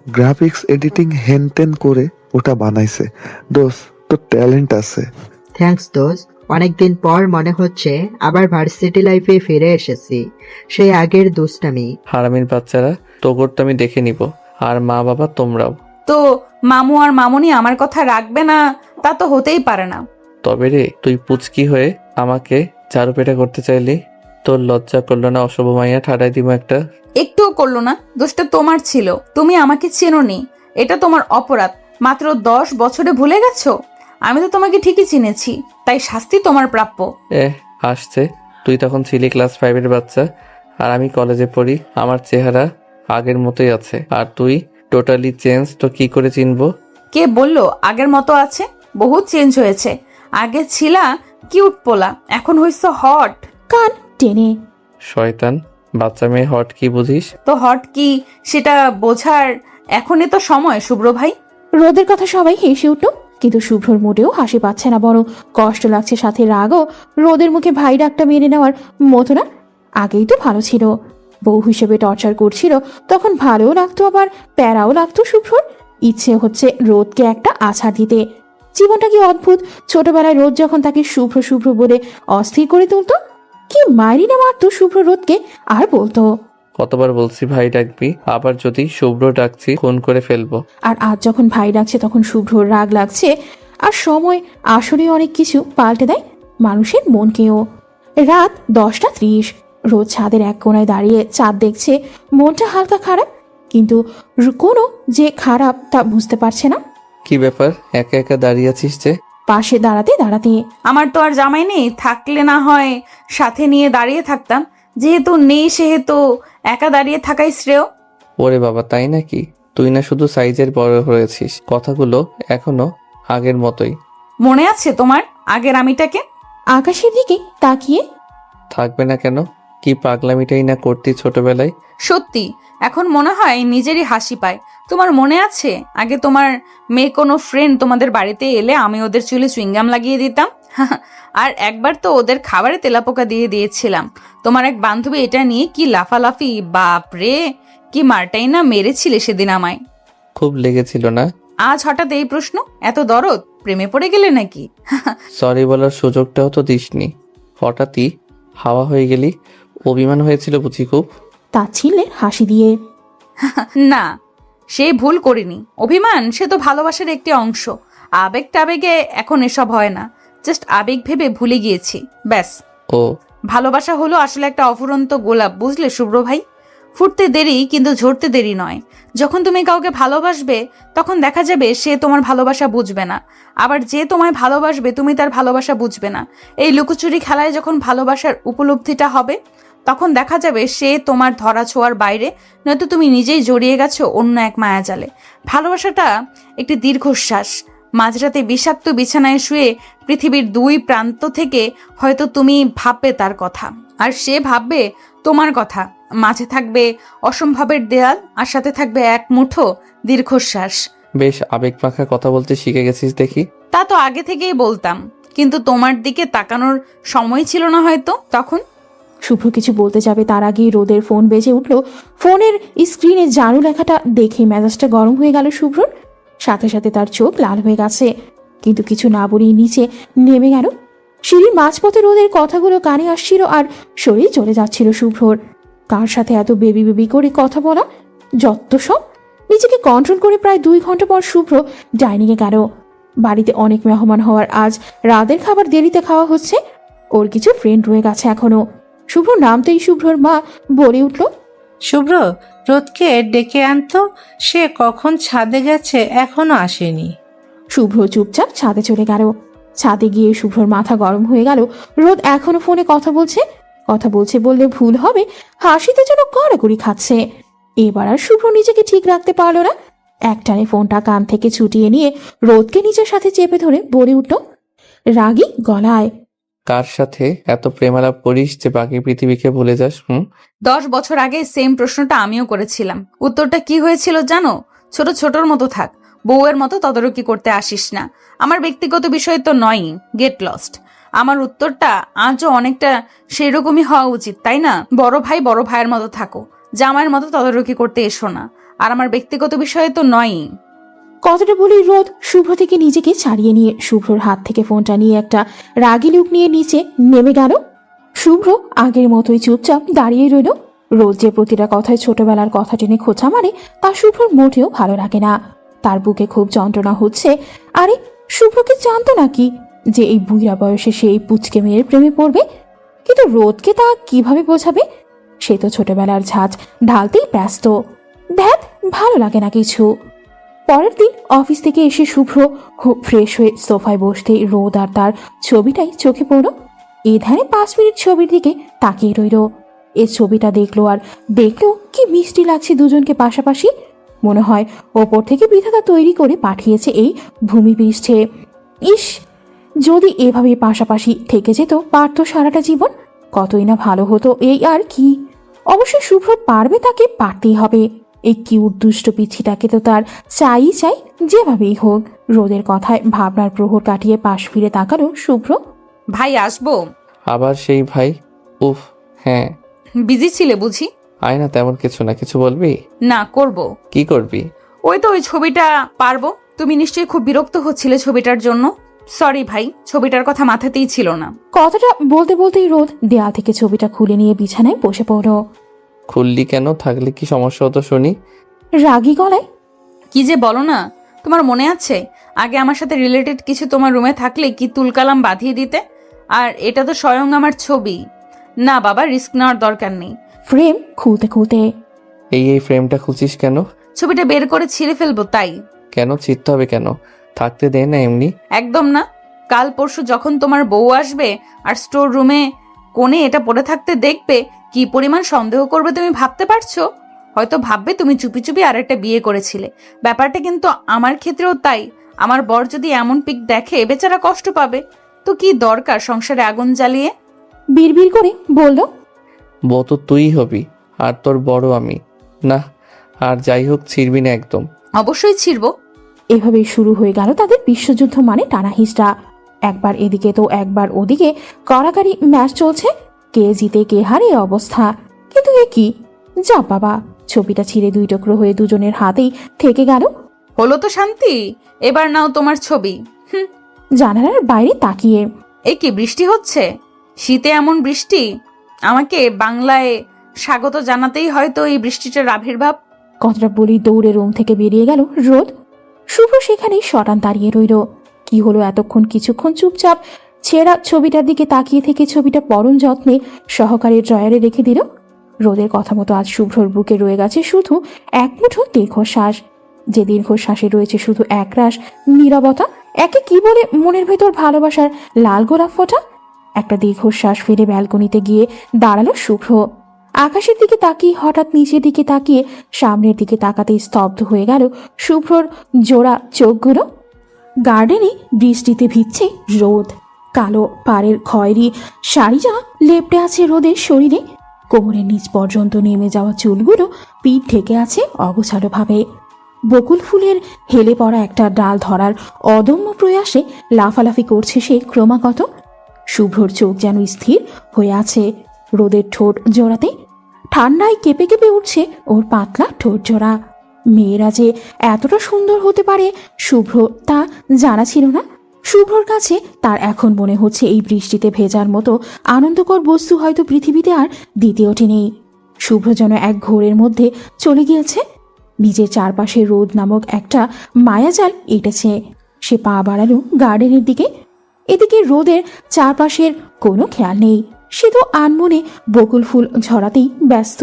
D: গ্রাফিক্স এডিটিং হেনতেন করে ওটা বানাইছে। দোস্ত, তোর ট্যালেন্ট আছে।
G: থ্যাঙ্কস দোস্ত। অনেকদিন পর মনে হচ্ছে আবার ভার্সিটি লাইফে ফিরে এসেছি, সেই আগের দুষ্টামি।
C: হারামির বাচ্চারা, তোগর তো আমি দেখে নিব, আর মা বাবা তোমরাও।
B: তো মামু আর মামুনি আমার কথা রাখবে না তা তো হতেই পারে না।
C: তবে রে, তুই পুচকি হয়ে আমাকে ঝাড়ু পেটা করতে চাইলি? তোর লজ্জা করলো না? অশুভ মাইয়া, ঠাড়াই দিব একটা।
B: একটুও করলো না, দোষটা তোমার ছিল। তুমি আমাকে চেনোনি, এটা তোমার অপরাধ। মাত্র 10 বছরে ভুলে গেছো? আমি তো তোমাকে ঠিকই চিনেছি, তাই শাস্তি তোমার প্রাপ্য।
C: আসছে, তুই তখন ছিলি ক্লাস 5-এর বাচ্চা, আর আমি কলেজে পড়ি। আমার চেহারা আগের মতোই আছে, আর তুই টোটালি চেঞ্জ। তো কি করে চিনবো?
B: কে বললো আগের মতো আছে? বহুত চেঞ্জ হয়েছে। আগে ছিলা কিউট পোলা, এখন হইছো হট।
A: কান টেনে
C: শয়তান বাচ্চা মেয়ে, হট কি বুঝিস?
B: তো হট কি সেটা বোঝার এখনই তো সময়, শুভ্র ভাই।
A: রোদের কথা সবাই হেসে উঠল, কিন্তু শুভ্রর মোটেও হাসি পাচ্ছে না, বরং কষ্ট লাগছে, সাথে রাগও। রোদের মুখে ভাই ডাকটা মেনে নেওয়ার মতো না। আগেই তো ভালো ছিল, বউ হিসেবে টর্চার করছিল, তখন ভালোও লাগতো, আবার প্যারাও লাগতো শুভ্রর। ইচ্ছে হচ্ছে রোদকে একটা আছাড় দিতে। জীবনটা কি অদ্ভুত। ছোটবেলায় রোদ যখন তাকে শুভ্র শুভ্র বলে অস্থির করে তুলতো, কি মাইরি না মারতো শুভ্র রোদকে, আর বলতো
C: কতবার বলছি ভাই ডাকবি, আবার যদি শুভ্র ডাকছি খুন করে ফেলবো।
A: আর আজ যখন ভাই ডাকছে তখন শুভ্রর রাগ লাগছে। আর সময় আসলে অনেক কিছু পাল্টে দেয় মানুষের মনকেও। রাত 10:30, রোদ ছাদের এক কোণায় দাঁড়িয়ে চাঁদ দেখছে। মনটা হালকা খারাপ, কিন্তু কোনো যে খারাপ তা বুঝতে পারছে না।
C: কি ব্যাপার, একা একা দাঁড়িয়ে আছিস যে?
A: পাশে দাঁড়াতে দাঁড়াতে
B: আমার তো আর জামাই নেই, থাকলে না হয় সাথে নিয়ে দাঁড়িয়ে থাকতাম। যেহেতু নেই সেহেতু একা দাঁড়িয়ে থাকাই শ্রেয়।
C: ওরে বাবা, তাই নাকি? তুই না শুধু সাইজের বড় হয়েছিস, কথাগুলো এখনো আগের মতোই।
B: মনে আছে তোমার আগের আমিটাকে?
A: আকাশের দিকে তাকিয়ে
C: থাকবে না কেন? কি পাগলামিটাই না করতি ছোটবেলায়।
B: সত্যি এখন মনে হয় নিজেরই হাসি পায়। তোমার মনে আছে আগে তোমার মেয়ে কোনো ফ্রেন্ড তোমাদের বাড়িতে এলে আমি ওদের চুলে চুইংগাম লাগিয়ে দিতাম? আর একবার তো ওদের খাবারে তেলাপোকা দিয়ে দিয়েছিলাম। তোমার এক বান্ধবী এটা নিয়ে কি লাফালাফি, বাপ রে, কি মারটাই না মেরেছিলে সেদিন আমায়।
C: খুব লেগেছিল না?
B: আজ হঠাৎ এই প্রশ্ন, এত দরদ? প্রেমে পড়ে গেলে নাকি?
C: সরি বলার সুযোগটাও তো দিসনি, হঠাৎই হাওয়া হয়ে গেলি। অভিমান হয়েছিল বুঝি খুব?
A: তাচ্ছিল্যের হাসি দিয়ে
B: না, সে ভুল করিনি। অভিমান সে তো ভালোবাসার একটি অংশ। আবেগ টাবেগে এখন এসব হয় না, জাস্ট আবেগ ভেবে ভুলে গিয়েছি, ব্যাস।
C: ও
B: ভালোবাসা হলো আসলে একটা অফুরন্ত গোলাপ, বুঝলে শুভ্র ভাই? ফুটতে দেরি কিন্তু ঝরতে দেরি নয়। যখন তুমি কাউকে ভালোবাসবে তখন দেখা যাবে সে তোমার ভালোবাসা বুঝবে না, আবার যে তোমায় ভালোবাসবে তুমি তার ভালোবাসা বুঝবে না। এই লুকোচুরি খেলায় যখন ভালোবাসার উপলব্ধিটা হবে তখন দেখা যাবে সে তোমার ধরা ছোঁয়ার বাইরে, নয়তো তুমি নিজেই জড়িয়ে গেছো অন্য এক মায়াজালে। ভালোবাসাটা একটি দীর্ঘশ্বাস। মাঝরাতে বিষাক্ত বিছানায় শুয়ে পৃথিবীর 2 প্রান্ত থেকে হয়তো তুমি ভাববে তার কথা, আর সে ভাববে তোমার কথা। মাঝে থাকবে অসম্ভবের দেয়াল, আর সাথে থাকবে এক মুঠো দীর্ঘশ্বাস।
C: বেশ আবেগ মাখা কথা বলতে শিখে গেছিস দেখি।
B: তা তো আগে থেকেই বলতাম, কিন্তু তোমার দিকে তাকানোর সময় ছিল না হয়তো তখন।
A: শুভ্র কিছু বলতে যাবে তার আগেই রোদের ফোন বেজে উঠল। ফোনের স্ক্রিনে জানু লেখাটা দেখে মেজাজটা গরম হয়ে গেল শুভ্রর। সাথে সাথে তার চোখ লাল হয়ে গেছে, কিন্তু কিছু না বলেই নিচে নেমে গেল। সিঁড়ির মাঝপথে রোদের কথাগুলো কানে আসছিল আর শরীর চলে যাচ্ছিল শুভ্রর। কার সাথে এত বেবি বেবি করে কথা বলা, যত সব। নিজেকে কন্ট্রোল করে প্রায় 2 ঘন্টা পর শুভ্র ডাইনিংয়ে গেল। বাড়িতে অনেক মেহমান হওয়ার আজ রাতের খাবার দেরিতে খাওয়া হচ্ছে। ওর কিছু ফ্রেন্ড রয়ে গেছে এখনো। শুভ্র নামতেই শুভ্রর মা বলে উঠল,
E: শুভ্র, রোদকে ডেকে আনতো, সে কখন ছাদে গেছে এখনো আসেনি।
A: শুভ্র চুপচাপ ছাদে চলে গেল। ছাদে গিয়ে শুভ্রর মাথা গরম হয়ে গেল। রোদ এখনো ফোনে কথা বলছে, কথা বলছে বললে ভুল হবে, হাসিতে যেন গড়াগড়ি খাচ্ছে। এবার আর শুভ্র নিজেকে ঠিক রাখতে পারলো না। একটানে ফোনটা কান থেকে ছুটিয়ে নিয়ে রোদকে নিজের সাথে চেপে ধরে বলে উঠল রাগী গলায়,
C: কার সাথে এত প্রেমালাপ করিস যে বাকি পৃথিবীকে ভুলে যাস?
B: 10 বছর আগে সেম প্রশ্নটা আমিও করেছিলাম। উত্তরটা কি হয়েছিল জানো? ছোট ছোটর মতো থাক, বউয়ের মতো তদারকি করতে আসিস না। আমার ব্যক্তিগত বিষয় তো নয়ই, গেট লস্ট। আমার উত্তরটা আজও অনেকটা সেই রকমই হওয়া উচিত, তাই না? বড় ভাই বড় ভাইয়ের মতো থাকো, জামাইয়ের মতো তদারকি করতে এসো না। আর আমার ব্যক্তিগত বিষয়ে তো নয়ই।
A: কথাটা বলেই রোদ শুভ্র থেকে নিজেকে ছাড়িয়ে নিয়ে শুভ্রর হাত থেকে ফোনটা নিয়ে একটা রাগী লুক নিয়ে নিচে নেমে গেল। শুভ্র আগের মতোই চুপচাপ দাঁড়িয়ে রইল। রোদ যে প্রতিটা কথায় ছোটবেলার কথা টেনে খোঁচা মারে তা শুভ্রর মোটেও ভালো লাগে না। তার বুকে খুব যন্ত্রণা হচ্ছে। আরে শুভ্রকে জানতো নাকি যে এই বুড়া বয়সে সে এই পুচকে মেয়ের প্রেমে পড়বে? কিন্তু রোদকে তা কিভাবে বোঝাবে? সে তো ছোটবেলার ঝাঁজ ঢালতেই ব্যস্ত। ধ্যাত, ভালো লাগে না কিছু। পরের দিন অফিস থেকে এসে শুভ্র খুব ফ্রেশ হয়ে সোফায় বসতেই রোদ আর তার ছবিটাই চোখে পড়ল। এই ধারে 5 মিনিট ছবির দিকে তাকিয়ে রইল। এই ছবিটা দেখলো আর দেখলো কি মিষ্টি লাগছে দুজনকে পাশাপাশি। মনে হয় ওপর থেকে বিধাতা তৈরি করে পাঠিয়েছে এই ভূমিপৃষ্ঠে। ইস, যদি এভাবে পাশাপাশি থেকে যেত পারত সারাটা জীবন, কতই না ভালো হতো। এই আর কি। অবশ্যই শুভ্র পারবে, তাকে পারতেই হবে। এই কিউট দুষ্ট পিচ্ছিটাকে তো তার চাই যেভাবেই হোক। রোদের কথায় ভাবনার প্রহর কাটিয়ে পাশ ফিরে তাকালো শুভ্র।
B: ভাই আসবো?
C: আবার সেই ভাই? উফ, হ্যাঁ।
B: বিজি ছিলে বুঝি?
C: আয় না, তেমন কিছু না। কিছু বলবি?
B: না, করব।
C: কি করবি?
B: ওই ছবিটা পারবো। তুমি নিশ্চয়ই খুব বিরক্ত হচ্ছিলে ছবিটার জন্য। সরি ভাই, ছবিটার কথা মাথাতেই ছিল না।
A: কথাটা বলতে বলতেই রোদ দেয়াল থেকে ছবিটা খুলে নিয়ে বিছানায় বসে পড়ল।
C: খুললি কেন? থাকলে কি সমস্যা হতো শুনি?
A: রাগী গলায়,
B: কি যে বলো না। তোমার মনে আছে আগে আমার সাথে রিলেটেড কিছু তোমার রুমে থাকলে কি তুলকালাম বাঁধিয়ে দিতে? আর এটা তো স্বয়ং আমার ছবি। না বাবা, রিস্ক নেওয়ার দরকার নেই।
A: ফ্রেম খুলতে খুলতে,
C: এই ফ্রেমটা খুঁজিস কেন?
B: ছবিটা বের করে ছিঁড়ে ফেলবো তাই।
C: কেন ছিঁড়তে হবে কেন? থাকতে দে না এমনি।
B: একদম না। কাল পরশু যখন তোমার বউ আসবে আর স্টোর রুমে কোণে এটা পড়ে থাকতে দেখবে, কি পরিমাণ সন্দেহ করবে তুমি ভাবতে পারছো? হয়তো ভাববে তুমি চুপি চুপি আরেকটা বিয়ে করেছিলে। ব্যাপারটা কিন্তু আমার ক্ষেত্রেও তাই। আমার বর যদি এমন পিক দেখে, বেচারা কষ্ট পাবে। তো কি দরকার সংসারে আগুন জ্বালিয়ে?
A: বিড়বিড় করে বলল,
C: বউ তো তুই হবি, আর তোর বড় আমি। না, আর যাই হোক, ছিড়বি না একদম।
B: অবশ্যই ছিড়বো।
A: এভাবেই শুরু হয়ে গেল তাদের বিশ্বযুদ্ধ মানে টানা হিসড়া। একবার এদিকে তো একবার ওদিকে কড়াকাড়ি ম্যাচ চলছে। কে জিতে কে হারে অবস্থা। কিন্তু এ কি, যা বাবা, ছবিটা ছিঁড়ে 2 টুকরো হয়ে দুজনের হাতেই থেকে গেল।
B: হলো তো শান্তি, এবার নাও তোমার ছবি।
A: জানালার বাইরে তাকিয়ে,
B: এ কি বৃষ্টি হচ্ছে? শীতে এমন বৃষ্টি? আমাকে বাংলায় স্বাগত জানাতেই হয়তো এই বৃষ্টিটার আবির্ভাব।
A: কথাটা বলি দৌড়ে রুম থেকে বেরিয়ে গেল রোদ। শুভ্র সেখানেই শটান দাঁড়িয়ে রইল। কি হলো এতক্ষণ? কিছুক্ষণ চুপচাপ ছেঁড়া ছবিটার দিকে তাকিয়ে থেকে ছবিটা পরম যত্নে সহকারে ড্রয়ারে রেখে দিল। রোদের কথা মতো আজ শুভ্রর বুকে রয়ে গেছে শুধু এক মুঠো দীর্ঘশ্বাস। যে দীর্ঘশ্বাসে রয়েছে শুধু একরাশ নীরবতা। একে কি বলে মনের ভেতর ভালোবাসার লাল গোলাপ ফোটা। একটা দীর্ঘশ্বাস ফেলে ব্যালকনিতে গিয়ে দাঁড়ালো শুভ্র। আকাশের দিকে তাকিয়ে হঠাৎ নিচের দিকে তাকিয়ে সামনের দিকে তাকাতেই স্তব্ধ হয়ে গেল শুভ্রর জোড়া চোখগুলো। গার্ডেনে বৃষ্টিতে ভিজছে রোদ। কালো পাড়ের খয়েরি শাড়িটা লেপটে আছে রোদের শরীরে। কোমরের নিচ পর্যন্ত নেমে যাওয়া চুলগুলো পিঠ ঢেকে আছে অগোছালোভাবে। বকুল ফুলের হেলে পড়া একটা ডাল ধরার অদম্য প্রয়াসে লাফালাফি করছে সে ক্রমাগত। শুভ্রর চোখ যেন স্থির হয়ে আছে রোদের ঠোঁট জোড়াতে। ঠান্ডায় কেঁপে কেঁপে উঠছে ওর পাতলা ঠোঁট জোড়া। মেয়েরা যে এতটা সুন্দর হতে পারে শুভ্র তা জানা ছিল না। শুভ্রর কাছে তার এখন মনে হচ্ছে এই বৃষ্টিতে ভেজার মতো আনন্দকর বস্তু হয়তো পৃথিবীতে আর দ্বিতীয়টি নেই। শুভ্র যেন এক ঘোরের মধ্যে চলে গিয়েছে। নিজের চারপাশে রোদ নামক একটা মায়াজাল এঁটেছে। সে পা বাড়ালো গার্ডেনের দিকে। এদিকে রোদের চারপাশের কোনো খেয়াল নেই। সে তো আনমনে বকুল ফুল ঝরাতেই ব্যস্ত।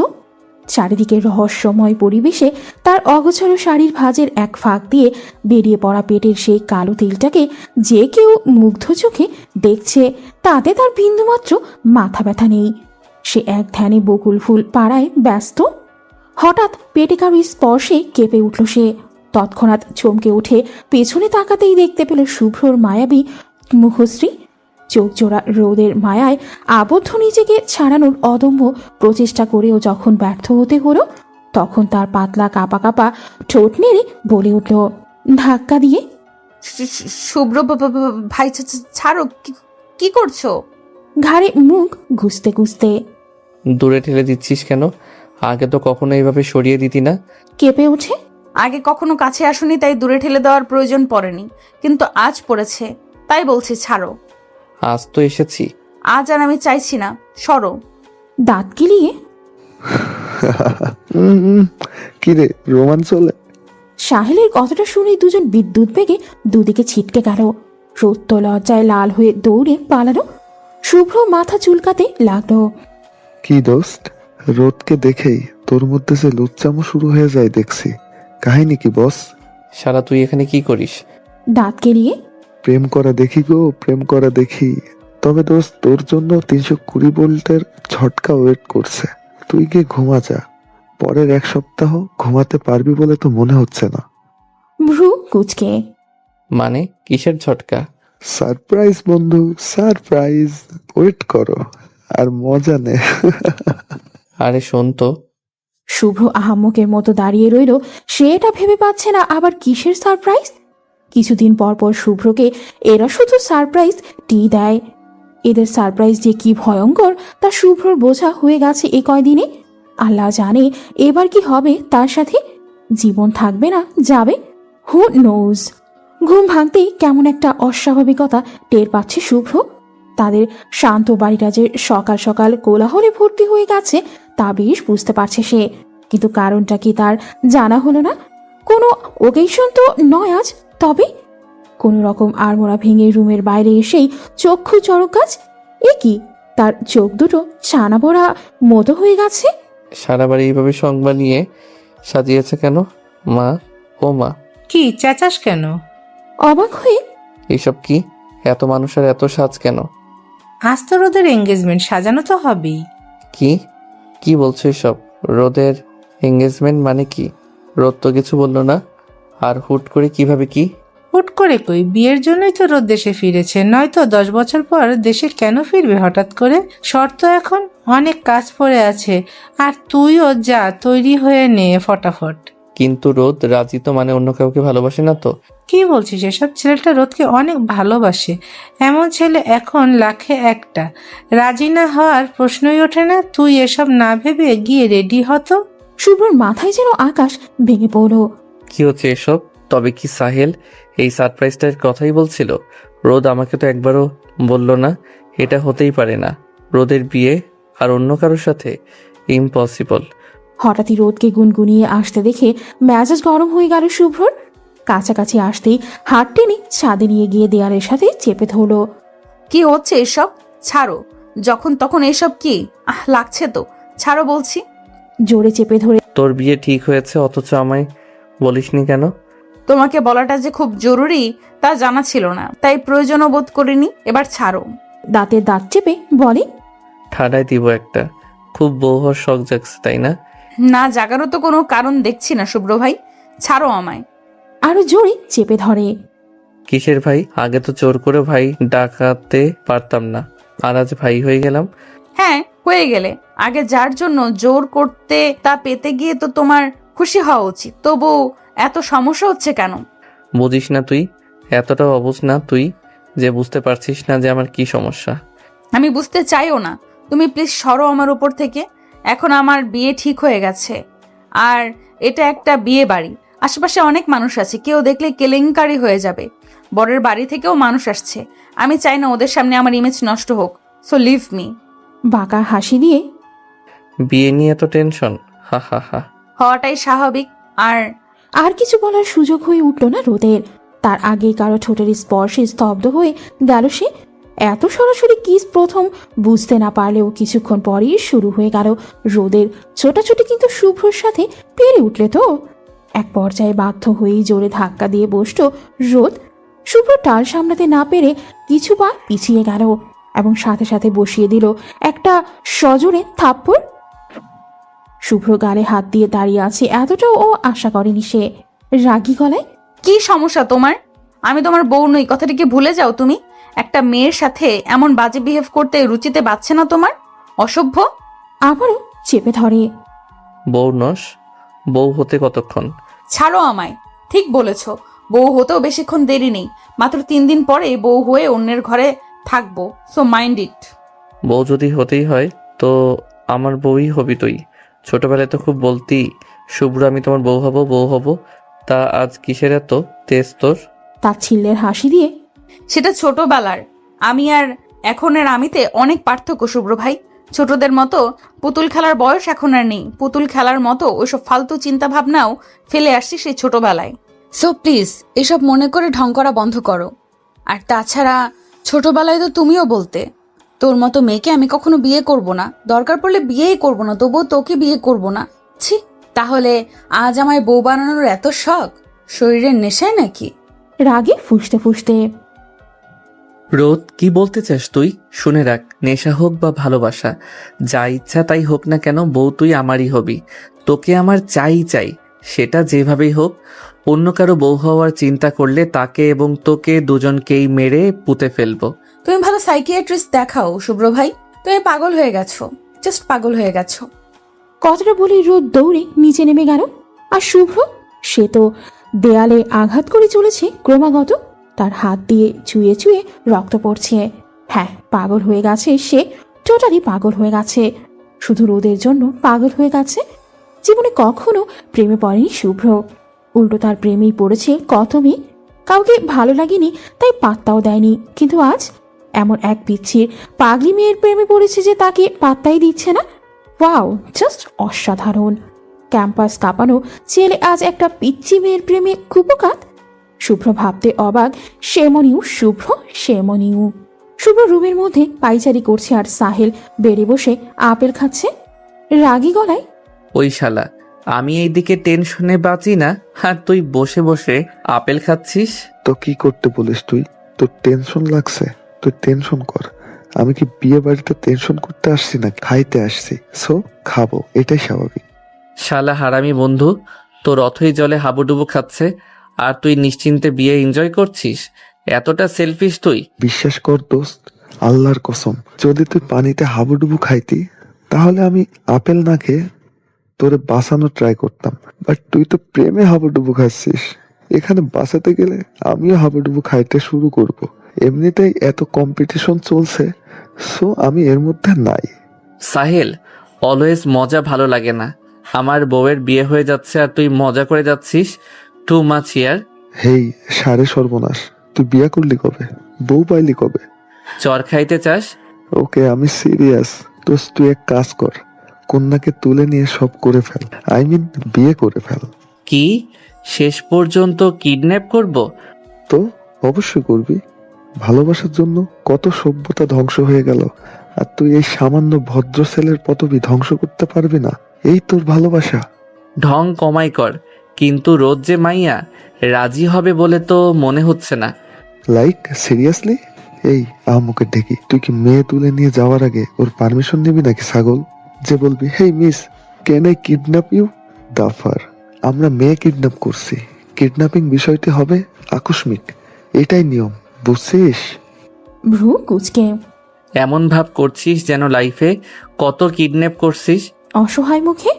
A: চারিদিকে রহস্যময় পরিবেশে তার অগোছালো শাড়ির ভাঁজের এক ফাঁক দিয়ে বেরিয়ে পড়া পেটের সেই কালো তিলটাকে যে কেউ মুগ্ধ চোখে দেখছে, তাতে তার বিন্দুমাত্র মাথা ব্যথা নেই। সে এক ধ্যানে বকুল ফুল পাড়ায় ব্যস্ত। হঠাৎ পেটে কারোর স্পর্শে কেঁপে উঠল সে। তৎক্ষণাৎ চমকে উঠে পেছনে তাকাতেই দেখতে পেল শুভ্রর মায়াবী মুখশ্রী। চোখ জোড়া রোদের মায়ায় আবদ্ধ নিজেকে ছাড়ানোর অদম্য প্রচেষ্টা করেও যখন ব্যর্থ হতে হলো, তখন তার পাতলা কাঁপা কাঁপা ঠোঁট নেড়ে বলে উঠল ধাক্কা দিয়ে,
B: শুভ্র ভাই, ছাড়ো, কি করছো?
A: ঘাড়ে মুখ ঘুষতে ঘুষতে।
C: দূরে ঠেলে দিচ্ছিস কেন? আগে তো কখনো এইভাবে সরিয়ে দিতি না।
A: কেঁপে ওঠে।
B: আগে কখনো কাছে আসুনি, তাই দূরে ঠেলে দেওয়ার প্রয়োজন পড়েনি, কিন্তু আজ পড়েছে, তাই বলছি ছাড়ো।
C: আজ তো এসেছি।
B: আজ আর আমি চাইছি না, সরো।
A: দাঁত গিলিয়ে
D: কি রে, রোমান্স হলে?
A: সাহেলের কথাটা শুনেই দুজন বিদ্যুৎ বেগে দুদিকে ছিটকে গেল। রোদ তো লজ্জায় লাল হয়ে দৌড়ে পালালো। শুভ্র মাথা চুলকাতে লাগলো।
D: কি দোস্ত, রোদকে দেখেই তোর মধ্যে যে লুচ্চামো শুরু হয়ে যায় দেখছি। কাহিনী কি বস?
C: শালা তুই এখানে কি করিস?
A: দাঁত গেলিয়ে
D: প্রেম করা দেখি গো, প্রেম করা দেখি। তবে দোস্ত, তোর জন্য 320 ভোল্টের ঝটকা ওয়েট করছে। তুই গিয়ে ঘুমা যা। পরের 1 সপ্তাহ ঘুমাতে পারবি বলে তো মনে হচ্ছে না।
A: ভ্রু কুচকে।
C: মানে কিসের ঝটকা?
D: সারপ্রাইজ বন্ধু, সারপ্রাইজ। ওয়েট করো আর মজা নে।
C: আরে শোন তো।
A: শুভ্র আহাম্মকের মতো দাঁড়িয়ে রইল। সে এটা ভেবে পাচ্ছে না আবার কিসের সারপ্রাইজ। কিছুদিন পর পর শুভ্রকে এরা শুধু সারপ্রাইজ টি দেয়। এদের সারপ্রাইজ যে কি ভয়ঙ্কর তা শুভ্রর বোঝা হয়ে গেছে এ কয়দিনে। আল্লাহ জানে এবার কি হবে তার সাথে। জীবন থাকবে না যাবে, হু নোজ। ঘুম ভাঙতেই কেমন একটা অস্বাভাবিকতা টের পাচ্ছে শুভ্র। তাদের শান্ত বাড়িটা যে সকাল সকাল কোলাহলে ভর্তি হয়ে গেছে তা বেশ বুঝতে পারছে সে, কিন্তু কারণটা কি তার জানা হলো না। কোনো ওকেশন তো নয় আজ, তবে কোনো রকম আড়মোড়া ভেঙে রুমের বাইরে এসেই চক্ষু চড়ক গাছ। এ কি, তার চোখ দুটো ছানা ভরা মতো হয়ে গেছে।
C: সারা বাড়ি এইভাবে সংবাদ নিয়ে সাজিয়েছে কেন? মা, ও মা।
E: কি চেঁচাস কেন?
A: অবাক হয়ে
C: এইসব কি? এত মানুষের এত সাজ কেন?
E: আজ তো রোদের এঙ্গেজমেন্ট, সাজানো তো হবেই।
C: কি কি বলছো এসব? রোদের এঙ্গেজমেন্ট মানে কি? রোদ তো কিছু বললো না। আর হুট করে কিভাবে কি?
E: হুট করে কই, বিয়ের জন্যই তো রোদ দেশে ফিরেছে, নয়তো 10 বছর পর দেশে কেন ফিরবে হঠাৎ করে? শর্ত এখন অনেক কাজ পড়ে আছে, আর তুইও যা, তৈরি হয়ে নে ফটাফট।
C: কিন্তু রোদ রাজি তো, মানে অন্য কাউকে ভালোবাসে না তো?
E: কি বলছিস এসব? ছেলেটা রোদকে অনেক ভালোবাসে, এমন ছেলে এখন লাখে একটা। রাজি না হওয়ার প্রশ্নই ওঠে না। তুই এসব না ভেবে গিয়ে রেডি হতো।
A: শুভ্রর মাথায় যেন আকাশ ভেঙে পড়ল।
C: কি হচ্ছে এসব? তবে কি সাহেল এই সারপ্রাইজটার কথাই বলছিল? রোদ আমাকে তো একবারও বলল না। এটা হতেই পারে না। রোদের বিয়ে আর অন্য কারোর সাথে? ইম্পসিবল।
A: হঠাৎই রোদকে গুনগুনিয়ে আসতে দেখে মেজাজ গরম হয়ে গেল শুভ্রর। কাছাকাছি আসতেই হাত টেনে ছাদে নিয়ে গিয়ে দেয়ালের সাথে চেপে ধরল।
B: কি হচ্ছে এসব? ছাড়ো। যখন তখন এসব কি? লাগছে তো, ছাড়ো বলছি।
A: জোরে চেপে ধরে
C: তোর বিয়ে ঠিক হয়েছে অথচ আমায় বলিসনি কেন?
B: তোমাকে বলাটা যে খুব জরুরি তা জানা ছিল না, তাই প্রয়োজনও বোধ করিনি। এবার ছাড়ো।
A: দাঁতের দাঁত চেপে বলে,
C: ঠাডায় দিব একটা। খুব বউ হওয়ার শখ জাগছে তাই না?
B: না জাগারও তো কোনো কারণ দেখছি না শুভ্র ভাই, ছাড়ো আমায়।
A: আরো জোরে চেপে ধরে।
C: কিসের ভাই? আগে তো জোর করে ভাই ডাকাতে পারতাম না, আর আজ ভাই হয়ে গেলাম।
B: হ্যাঁ, হয়ে গেলে। আগে যার জন্য জোর করতে তা পেতে গিয়ে তো তোমার খুশি হওয়া উচিত, তবু এত সমস্যা হচ্ছে কেন?
C: বুঝিস না তুই? এতটাও অবুঝ না তুই যে বুঝতে পারছিস না যে আমার কি সমস্যা।
B: আমি বুঝতে চাইও না। তুমি প্লিজ সরো আমার উপর থেকে। এখন আমার বিয়ে ঠিক হয়ে গেছে, আর এটা একটা বিয়ে বাড়ি। আশেপাশে অনেক মানুষ আছে, কেউ দেখলে কেলেঙ্কারি হয়ে যাবে। বরের বাড়ি থেকেও মানুষ আসছে। আমি চাই না ওদের সামনে আমার ইমেজ নষ্ট হোক, সো লিভ মি।
A: বাঁকা হাসি দিয়ে
C: বিয়ে নিয়ে এত টেনশন? হা হা হা।
B: হওয়াটাই স্বাভাবিক।
A: আর কিছু বলার সুযোগ হয়ে উঠল না রোদের। তার আগে কারো ঠোঁটের স্পর্শে স্তব্ধ হয়ে গেল সে। এত সরাসরি কিস প্রথম বুঝতে না পারলেও কিছুক্ষণ পরই শুরু হয়ে গেল রোদের ছোটাছুটি, কিন্তু শুভ্রর সাথে পেরে উঠলে তো। এক পর্যায়ে বাধ্য হয়েই জোরে ধাক্কা দিয়ে বসল রোদ। শুভ্র টাল সামলাতে না পেরে কিছু পা পিছিয়ে গেল। এবং সাথে সাথে বসিয়ে দিল একটা সজোরে থাপ্পড়। শুভ্র গালে হাত দিয়ে দাঁড়িয়ে আছে, এতটাও ও আশা করেনি সে। রাগী গলায়,
B: কি সমস্যা তোমার? আমি তোমার বউ নই, কথাটিকে ভুলে যাও তুমি। একটা মেয়ের সাথে এমন বাজে বিহেভ করতে রুচিতে বাচ্ছে না তোমার? অসভ্য।
A: আবারও চেপে ধরে।
C: বউ নস, বউ হতে কতক্ষণ?
B: ছাড়ো আমায়। ঠিক বলেছ, বউ হতেও বেশিক্ষণ দেরি নেই। মাত্র 3 দিন পরে বউ হয়ে অন্যের ঘরে থাকবো, সো মাইন্ড ইট।
C: বউ যদি হতেই হয় তো আমার বউই হবি তুই। ছোটবেলায় তো খুব বলতি, শুভ্র আমি তোমার বউ হব, বউ হব। তা আজ কিসের এত তেজ তোর?
A: তাচ্ছিল্যের হাসি দিয়ে,
B: সেটা ছোটবেলার। আমি আর এখনের আমিতে অনেক পার্থক্য শুভ্র ভাই। ছোটদের মতো পুতুল খেলার বয়স এখন আর নেই। পুতুল খেলার মতো ওইসব ফালতু চিন্তা ভাবনাও ফেলে আসছি সেই ছোটবেলায়। সো প্লিজ এসব মনে করে ঢং করা বন্ধ করো। আর তাছাড়া ছোটবেলায় তো তুমিও বলতে, তোর মতো মেয়েকে আমি কখনো বিয়ে করব না, দরকার পড়লে বিয়েই করব না, তবুও তোকে বিয়ে করব না। ছি, তাহলে আজ আমায় বউ বানানোর এত শখ শরীরের নেশায় নাকি?
A: রাগে ফুঁসতে ফুঁসতে,
C: রোদ, কি বলতে চাস তুই? শুনে রাখ, নেশা হোক বা ভালোবাসা, যা ইচ্ছা তাই হোক না কেন, বউ তুই আমারই হবি। তোকে আমার চাই চাই, সেটা যেভাবেই হোক। অন্য কারো বউ হওয়ার চিন্তা করলে তাকে এবং তোকে দুজনকেই মেরে পুঁতে ফেলবো।
B: তুমি ভালো সাইকিয়াট্রিস্ট দেখাও শুভ্র ভাই। তুমি পাগল হয়ে গেছো, জাস্ট পাগল হয়ে গেছো।
A: কথাটা বলে রোদ দৌড়ে নিচে নেমে গেল। আর শুভ্র, সে তো দেয়ালে আঘাত করে চলেছে ক্রমাগত। তার হাত দিয়ে চুয়ে চুয়ে রক্ত পড়ছে। হ্যাঁ, পাগল হয়ে গেছে সে, টোটালি পাগল হয়ে গেছে। শুধু রোদের জন্য পাগল হয়ে গেছে। জীবনে কখনো প্রেমে পড়েনি শুভ্র, উল্টো তার প্রেমেই পড়েছে কত মেয়ে। কাউকে ভালো লাগেনি তাই পাত্তাও দেয়নি, কিন্তু আজ এমন এক পিচ্ছির পাগলি মেয়ের প্রেমে পড়েছে যে তাকে পাত্তাই দিচ্ছে না। ওয়াও, জাস্ট অসাধারণ। ক্যাম্পাস কাঁপানো ছেলে আজ একটা পিচ্ছি মেয়ের প্রেমে কুপকাত। শুভ্র ভাবতে অবাক, সেমনিও শুভ্র, সেমনিও। শুভ্র রুমের মধ্যে পাইচারি করছে আর সাহেল বেড়ে বসে আপেল খাচ্ছে রাগী গলায়।
C: ওই শালা, আমি এইদিকে টেনশনে বাঁচি না, আর তুই বসে বসে আপেল খাচ্ছিস।
D: তো কি করতে বলিস তুই? তোর টেনশন লাগছে, তুই টেনশন কর। আমি কি বিয়ে বাড়িতে টেনশন করতে আসছি না, খাইতে আসছি। সো খাবো, এটাই স্বাভাবিক।
C: শালা হারামি বন্ধু, তোর অথই জলে হাবুডুবু খাচ্ছে আর তুই নিশ্চিন্তে বিয়ে এনজয় করছিস। এতটা সেলফিশ তুই?
D: বিশ্বাস কর দোস্ত, আল্লাহর কসম, যদি তুই পানিতে হাবুডুবু খাইতি তাহলে আমি আপেল না খেয়ে তোরে বাঁচানোর ট্রাই করতাম। বাট তুই তো প্রেমে হাবুডুবু খাচ্ছিস। এখানে বাঁচাতে গেলে আমিও হাবুডুবু খাইতে শুরু করব। এমনিতেই এত কম্পিটিশন চলছে, সো আমি এর মধ্যে নাই।
C: সাহেল, অলওয়েজ মজা ভালো লাগে না। আমার বউয়ের বিয়ে হয়ে যাচ্ছে আর তুই মজা করে যাচ্ছিস। টু মাচ ইয়ার।
D: হেই সারে সর্বনাশ, তুই বিয়া করলি কবে? বউ পাইলি কবে?
C: চর খাইতে চাস?
D: ওকে, আমি সিরিয়াস। দোস্ত তুই এক কাজ কর, কন্যাকে তুলে নিয়ে সব করে ফেল, আই মিন বিয়ে করে ফেল।
C: কি শেষ পর্যন্ত কিডন্যাপ করব?
D: তো অবশ্যই করবি। ভালোবাসার জন্য কত সভ্যতা ধ্বংস হয়ে গেল, আর তুই এই সামান্য ভদ্র ছেলের পদবি ধ্বংস করতে পারবি না? এই তোর ভালোবাসা?
C: ঢং কমাই কর, কিন্তু রোজ যে মাইয়া রাজি হবে বলে তো মনে হচ্ছে না।
D: Like seriously? এই আহমকে ডেকে তুই কি মেয়ে তুলে নিয়ে যাওয়ার আগে ওর পারমিশন নিবি নাকি ছাগল? যে বলবি hey miss, can I kidnap you? Duffer, আমরা মেয়ে কিডন্যাপ করছি। কিডন্যাপিং বিষয়টি হবে আকস্মিক, এটাই নিয়ম, বুঝছিস?
A: ভ্রু কুচকে,
C: এমন ভাব করছিস যেন লাইফে কত কিডন্যাপ করছিস।
A: অসহায় মুখে,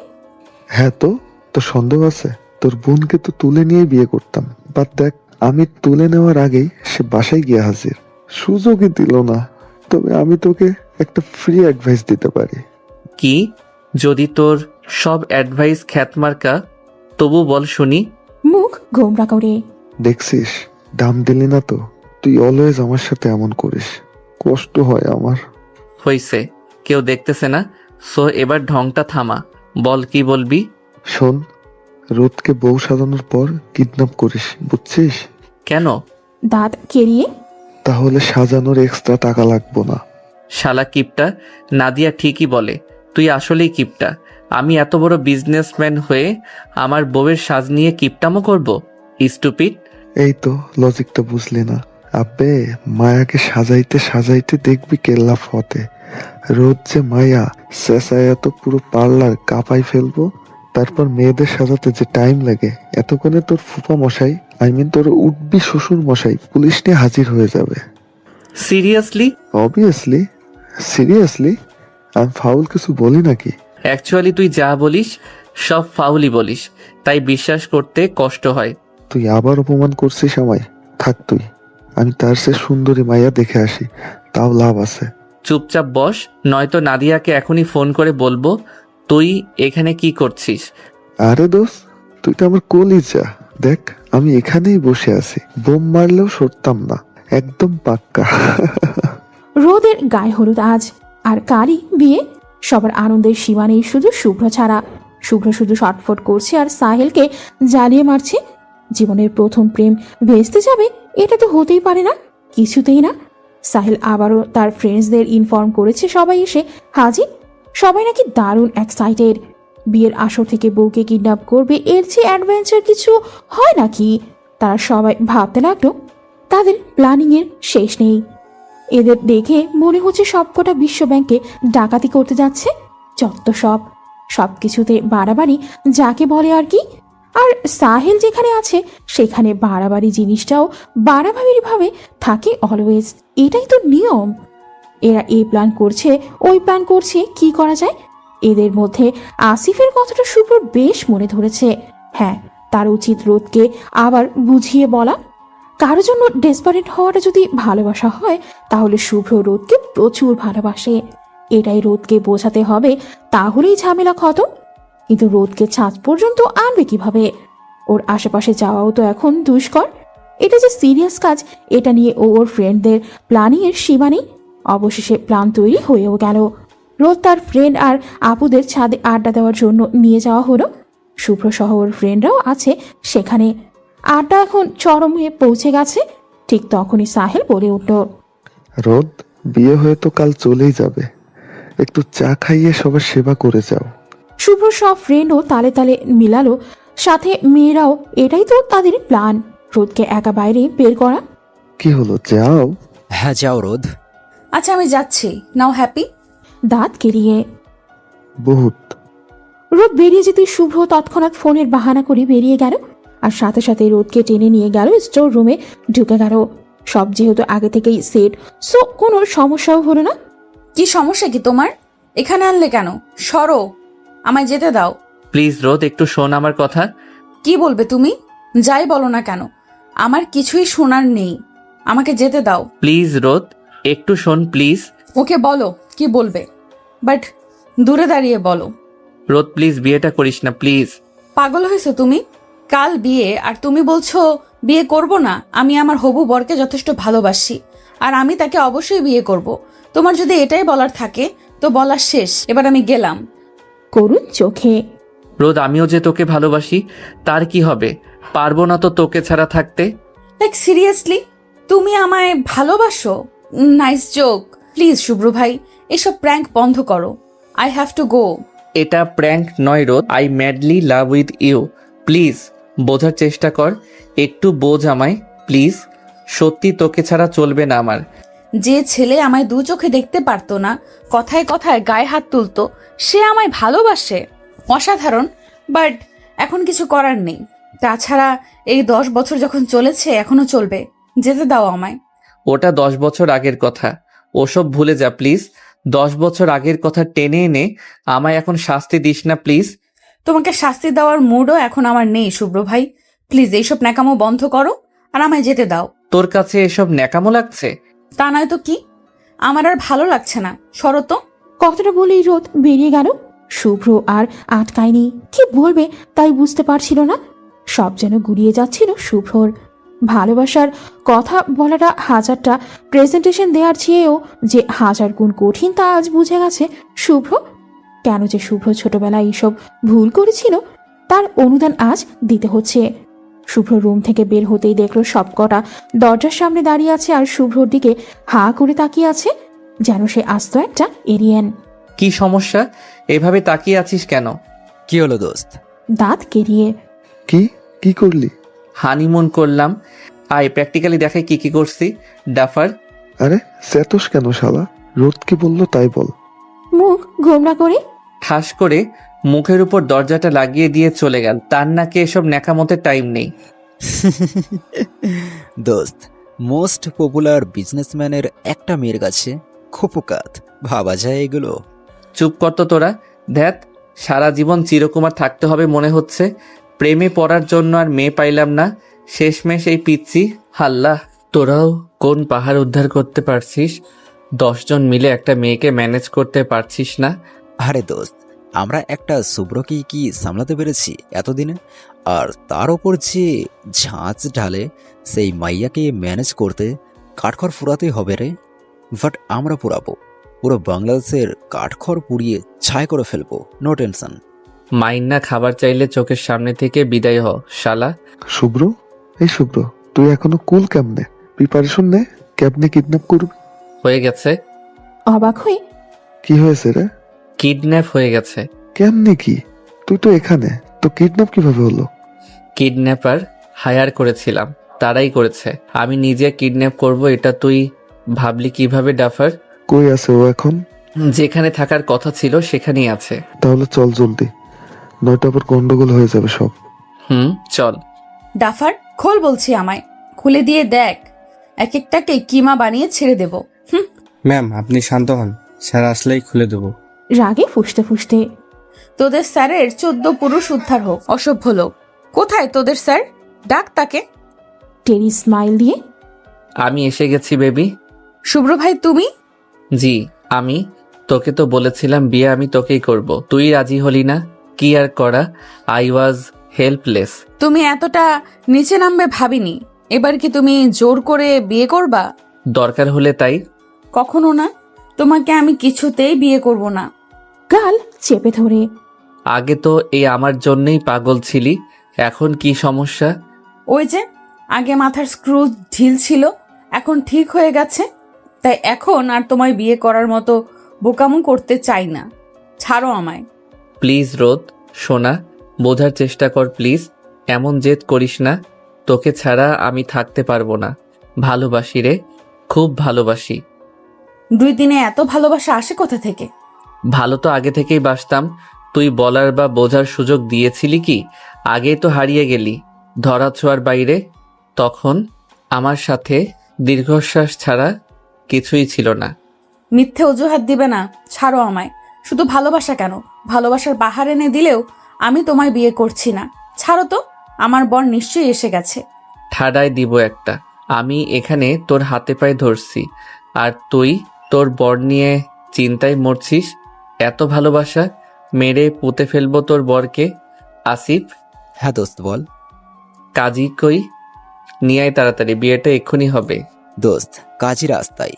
D: হ্যাঁ তো তোর সন্দেহ আছে? তোর বোনকে তো তুলে নিয়ে বিয়ে করতাম, বাট দেখ আমি তুলে নেওয়ার আগেই সে বাসায় গিয়ে হাজির। সুযোগই দিল না। তবে আমি তোকে একটা ফ্রি অ্যাডভাইস দিতে পারি।
C: কি? যদি তোর সব অ্যাডভাইস খ্যাতমার্কা, তবু বল শুনি।
A: মুখ গোমরা করে,
D: দেখছিস, দাম দিলি না তো? তুই অলওয়েজ আমার সাথে এমন করিস, কষ্ট হয় আমার।
C: হইছে, কেউ দেখতেছে না, সো এবার ঢংটা থামা, বল কি বলবি।
D: শোন, রোদকে বউ সাজানোর পর কিডন্যাপ করিস, বুঝছিস?
C: কেন?
A: দাঁত কেরিয়ে,
D: তাহলে সাজানোর এক্সট্রা টাকা লাগবো না।
C: শালা কিপটা, নাদিয়া ঠিকই বলে, তুই আসলেই কিপটা। আমি এত বড় বিজনেসম্যান হয়ে আমার বউয়ের সাজ নিয়ে কিপটামো করব? স্টুপিড।
D: এই তো লজিকটা বুঝলি না? আব্বে, মায়াকে সাজাইতে সাজাইতে দেখবি কেল্লা ফতে। রোদ যে মায়া চেঁচাইয়া তো পুরো পার্লার কাঁপাই ফেলবো। তারপর মেয়েদের সাজাতে যে টাইম লাগে, এতক্ষণে তোর ফুফা মশাই, তোর উঠবি শ্বশুর মশাই পুলিশ নিয়ে হাজির হয়ে যাবে।
C: সিরিয়াসলি?
D: অবভিয়াসলি। সিরিয়াসলি? আমি ফাউল কিছু বলি নাকি?
C: অ্যাকচুয়ালি তুই যা বলিস সব ফাউলি বলিস, তাই বিশ্বাস করতে কষ্ট হয়।
D: তুই আবার অপমান করছিস আমায়। থাক তুই, আমি তার সে সুন্দরী মাইয়া দেখে আসি, তাও লাভ আছে।
C: চুপচাপ বস, নয়তো নাদিয়াকে এখনই ফোন করে বলবো তুই এখানে কি করছিস।
D: আরে দোস্ত, তুই তো আমার কলিজা। দেখ, আমি এখানেই বসে আছি, বোম মারলেও সরতাম না, একদম পাক্কা।
A: রোদের গায়ে হলুদ আজ, আর কারি বিয়ে। সবার আনন্দের সীমা নেই শুধু শুভ্র ছাড়া। শুভ্র শুধু শটফট করছে আর সাহেলকে জ্বালিয়ে মারছে। জীবনের প্রথম প্রেম ভেস্তে যাবে, এটা তো হতেই পারে না, কিছুতেই না। সাহেল আবারও তার ফ্রেন্ডসদের ইনফর্ম করেছে সবাই এসে হাজির। সবাই নাকি দারুণ এক্সাইটেড। বিয়ের আসর থেকে বউকে কিডন্যাপ করবে, এর চেয়ে অ্যাডভেঞ্চার কিছু হয় নাকি? তারা সবাই ভাবতে লাগলো তাদের প্ল্যানিংয়ের শেষ নেই। এদের দেখে মনে হচ্ছে সবকটা বিশ্ব ব্যাংকে ডাকাতি করতে যাচ্ছে। যত সব কিছুতে বাড়াবাড়ি যাকে বলে আর কি। আর সাহেল যেখানে আছে সেখানে বাড়াবাড়ি জিনিসটাও বাড়াবাড়ি ভাবে থাকে অলওয়েজ, এটাই তো নিয়ম। এরা এই প্ল্যান করছে, ওই প্ল্যান করছে, কি করা যায়? এদের মধ্যে আসিফের কথাটা শুভ্র বেশ মনে ধরেছে। হ্যাঁ, তার উচিত রোদকে আবার বুঝিয়ে বলা। কারোর জন্য ডেসপারেট হওয়াটা যদি ভালোবাসা হয়, তাহলে শুভ্র রোদকে প্রচুর ভালোবাসে, এটাই রোদকে বোঝাতে হবে, তাহলেই ঝামেলা খতম। কিন্তু রোদকে ছাদ পর্যন্ত আনবে কিভাবে? ওর আশেপাশে যাওয়াও তো এখন দুষ্কর। এটা যে সিরিয়াস কাজ, এটা নিয়ে ওর ফ্রেন্ডদের প্ল্যানিংয়ের সীমা নেই। অবশেষে প্ল্যান তৈরি হয়েও গেল। রোদ তার ফ্রেন্ড আর আপুদের ছাদে আড্ডা দেওয়ার জন্য নিয়ে যাওয়া হলো। শুভ্র সহ ওর ফ্রেন্ডরাও আছে সেখানে। আড্ডা এখন চরমে পৌঁছে গেছে। ঠিক তখনই সাহেল বলে উঠল,
D: রোদ, বিয়ে হয়ে তো কাল চলেই যাবে, একটু চা খাইয়ে সবার সেবা করে যাও।
A: শুভ্র সব ফ্রেন্ডও তালে তালে মিলালো, সাথে মেয়েরাও। এটাই তো তাদের প্ল্যান, রোদকে একা বাইরে বের করা।
D: কি হলো, যাও।
H: হ্যাঁ যাও রোদ।
B: আচ্ছা আমি যাচ্ছি, নাও হ্যাপি।
A: দাঁত কেরিয়ে
D: বহুত।
A: রোদ বেরিয়ে যেতে শুভ্র তৎক্ষণাৎ ফোনের বাহানা করে বেরিয়ে গেল, আর সাথে সাথে রোদকে টেনে নিয়ে গেল স্টোর রুমে ঢুকে গেল। সব যেহেতু আগে থেকেই সেট, সো কোনো সমস্যাও হলো না।
B: কি সমস্যা কি তোমার? এখানে আনলে কেন? সরো, আমায় যেতে দাও।
C: প্লিজ রোদ, একটু শোন আমার কথা।
B: কি বলবে তুমি? যাই বলো না কেন, আমার কিছুই শোনার নেই, আমাকে যেতে দাও।
C: প্লিজ রোদ, একটু শোন প্লিজ।
B: ওকে বলো কি বলবে, বাট দূরে দাঁড়িয়ে বলো।
C: রোদ প্লিজ, বিয়েটা করিস না প্লিজ।
B: পাগল হয়েছো তুমি? কাল বিয়ে আর তুমি বলছো বিয়ে করব না? আমি আমার হবু বরকে যথেষ্ট ভালোবাসি, আর আমি তাকে অবশ্যই বিয়ে করব। তোমার যদি এটাই বলার থাকে তো বলার শেষ, এবার আমি গেলাম।
A: করুণ চোখে,
C: রোদ, আমিও যে তোকে ভালোবাসি, তার কি হবে? পারবো না তো তোকে ছাড়া থাকতে।
B: লাইক সিরিয়াসলি তুমি আমায় ভালোবাসো? Nice joke. প্লিজ শুভ্র ভাই, এসব প্র্যাঙ্ক বন্ধ করো। I have to go.
C: এটা প্র্যাঙ্ক নয় রোদ, I madly love with you. Please বোঝার চেষ্টা কর, একটু বোঝ আমায় প্লিজ। সত্যি তোকে ছাড়া চলবে না আমার।
B: যে ছেলে আমায় দু চোখে দেখতে পারতো না, কথায় কথায় গায়ে হাত তুলতো, সে আমায় ভালোবাসে? অসাধারণ, বাট এখন কিছু করার নেই। তাছাড়া এই 10 বছর যখন চলেছে এখনো চলবে, যেতে দাও আমায়।
C: ওটা 10 বছর আগের কথা, ওসব ভুলে যা প্লিজ। 10 বছর আগের কথা টেনে এনে আমায় এখন শাস্তি দিস না প্লিজ।
B: তোমাকে শাস্তি দেওয়ার মুডও এখন আমার নেই শুভ্র ভাই। প্লিজ এইসব ন্যাকামো বন্ধ করো আর আমায় যেতে দাও।
C: তোর কাছে এসব ন্যাকামো লাগছে?
B: তা নয় তো কি, আমার আর ভালো লাগছে না, সরো তো।
A: কথাটা বলেই রোদ বেরিয়ে গেল। শুভ্র আর আটকায়নি, কি বলবে তাই বুঝতে পারছিল না। সব যেন গুলিয়ে যাচ্ছিল শুভ্রর। ভালোবাসার কথা বলাটা হাজারটা প্রেজেন্টেশন দেওয়ার চেয়েও যে হাজার গুণ কঠিন তা আজ বুঝে গেছে শুভ্র। কেন যে শুভ্র ছোটবেলায় এইসব ভুল করেছিল তার অনুদান আজ দিতে হচ্ছে। শুভ্র রুম থেকে বের হতেই দেখলো সবকটা দরজার সামনে দাঁড়িয়ে আছে আর শুভ্রর দিকে হা করে তাকিয়ে আছে, যেন সে আস্ত একটা এলিয়েন।
C: কি সমস্যা, এভাবে তাকিয়ে আছিস কেন?
H: কি হলো দোস্ত?
A: দাঁত কেরিয়ে,
D: কি কি করলি?
C: হানিমুন করলাম, আয় প্র্যাকটিক্যালি দেখাই কি কি করছি। ডাফার।
D: আরে সেতোষ কেন শালা? রোদ কি বললো তাই বল।
A: মুখ গোমরা করে
C: ঠাস করে মুখের উপর দরজাটা লাগিয়ে দিয়ে চলে গেল। তার নাকি এসব ন্যাকামতে টাইম নেই।
H: দোস্ত, মোস্ট পপুলার বিজনেসম্যানের একটা মেয়ের কাছে খোপকাত ভাবা যায় এগুলো?
C: চুপ কর তো তোরা। ধ্যাত, সারা জীবন চিরকুমার থাকতে হবে মনে হচ্ছে। প্রেমে পড়ার জন্য আর মেয়ে পাইলাম না, শেষমেশ এই পিচ্ছি। হাল্লাহ, তোরাও কোন পাহাড় উদ্ধার করতে পারছিস? 10 জন মিলে একটা মেয়েকে ম্যানেজ করতে পারছিস না?
H: আরে দোস্ত, আমরা একটা শুভ্রকে কি সামলাতে পেরেছি এতদিনে? আর তার ওপর যে ঝাঁজ ঢালে, সেই মাইয়াকে ম্যানেজ করতে কাঠখড় ফুরাতেই হবে রে। বাট আমরা পুরাবো, পুরো বাংলাদেশের কাঠখড় পুড়িয়ে ছাই করে ফেলবো, নো টেনশন।
C: মাইন্না খাবার চাইলে চোখের সামনে থেকে বিদায় হ শালা।
D: শুভ্র, এই শুভ্র, তুই এখনো কুল কেমনে? প্রিপারেশন নে, কেমনে কিডন্যাপ করবি?
C: হয়ে গেছে।
A: অবাক হয়ে
D: কি হয়েছে রে?
C: কিডন্যাপ হয়ে গেছে।
D: কেমনে কি? তুই তো এখানে, তো কিডন্যাপ কিভাবে হলো?
C: কিডন্যাপার হায়ার করেছিলাম, তারাই করেছে। আমি নিজে কিডন্যাপ করব এটা তুই ভাবলি কিভাবে ডাফার?
D: কই আছে ও এখন?
C: যেখানে থাকার কথা ছিল সেখানেই আছে।
D: তাহলে চল জলদি, নয়তো আবার গন্ডগোল হয়ে যাবে সব।
C: চল।
B: ডাফার, খোল বলছি আমায়, খুলে দিয়ে দেখ। এক একটাকে কিমা বানিয়ে ছেড়ে দেব।
I: ম্যাম আপনি শান্ত হন, স্যার আসলেই খুলে দেবো।
A: রাগে ফুসতে ফুসতে
B: তোদের স্যারের 14 পুরুষ উদ্ধার হোক, অসভ্য লোক। কোথায় তোদের স্যার? ডাক তাকে।
A: টেরি স্মাইল দিয়ে
C: আমি এসে গেছি বেবি।
B: শুভ্র ভাই তুমি?
C: জি আমি। তোকে তো বলেছিলাম বিয়ে আমি তোকেই করব, তুই রাজি হলি না। কি আর করা, আই ওয়াজ হেল্পলেস।
B: তুমি এতটা নিচে নামবে ভাবিনি। এবার কি তুমি জোর করে বিয়ে করবা?
C: দরকার হলে তাই।
B: কখনো না, তোমাকে আমি কিছুতেই বিয়ে করব না।
A: গাল চেপে ধরে
C: আগে তো এই আমার জন্যই পাগল ছিলি, এখন কি সমস্যা?
B: ওই যে আগে মাথার স্ক্রু ঢিল ছিল, এখন ঠিক হয়ে গেছে। তাই এখন আর তোমায় বিয়ে করার মতো বোকামো করতে চাই না। ছাড়ো আমায়।
C: প্লিজ রোদ, সোনা, বোঝার চেষ্টা কর প্লিজ। এমন জেদ করিস না, তোকে ছাড়া আমি থাকতে পারবো না। ভালোবাসি রে, খুব ভালোবাসি।
B: 2 দিনে এত ভালোবাসা আসে কোথা থেকে?
C: ভালো তো আগে থেকেই বাসতাম, তুই বলার বা বোঝার সুযোগ দিয়েছিলি কি? আগেই তো হারিয়ে গেলি ধরা ছোঁয়ার বাইরে। তখন আমার সাথে দীর্ঘশ্বাস ছাড়া কিছুই ছিল না।
B: মিথ্যে অজুহাত দিবে না, ছাড়ো আমায়। শুধু ভালোবাসা কেন, ভালোবাসার বাহার এনে দিলেও আমি তোমায় বিয়ে করছি না। ছাড়ো তো, আমার বর নিশ্চয়ই এসে গেছে।
C: ঠাডায় দিব একটা। আমি এখানে তোর হাতে পায়ে ধরছি, আর তুই তোর বর নিয়ে চিন্তায় মরছিস। এত ভালোবাসা, মেরে পুঁতে ফেলবো তোর বরকে। আসিফ,
H: হ্যাঁ দোস্ত বল।
C: কাজী কই? নিয়ে আয় তাড়াতাড়ি, বিয়েটা এক্ষুনি হবে।
H: দোস্ত কাজী রাস্তায়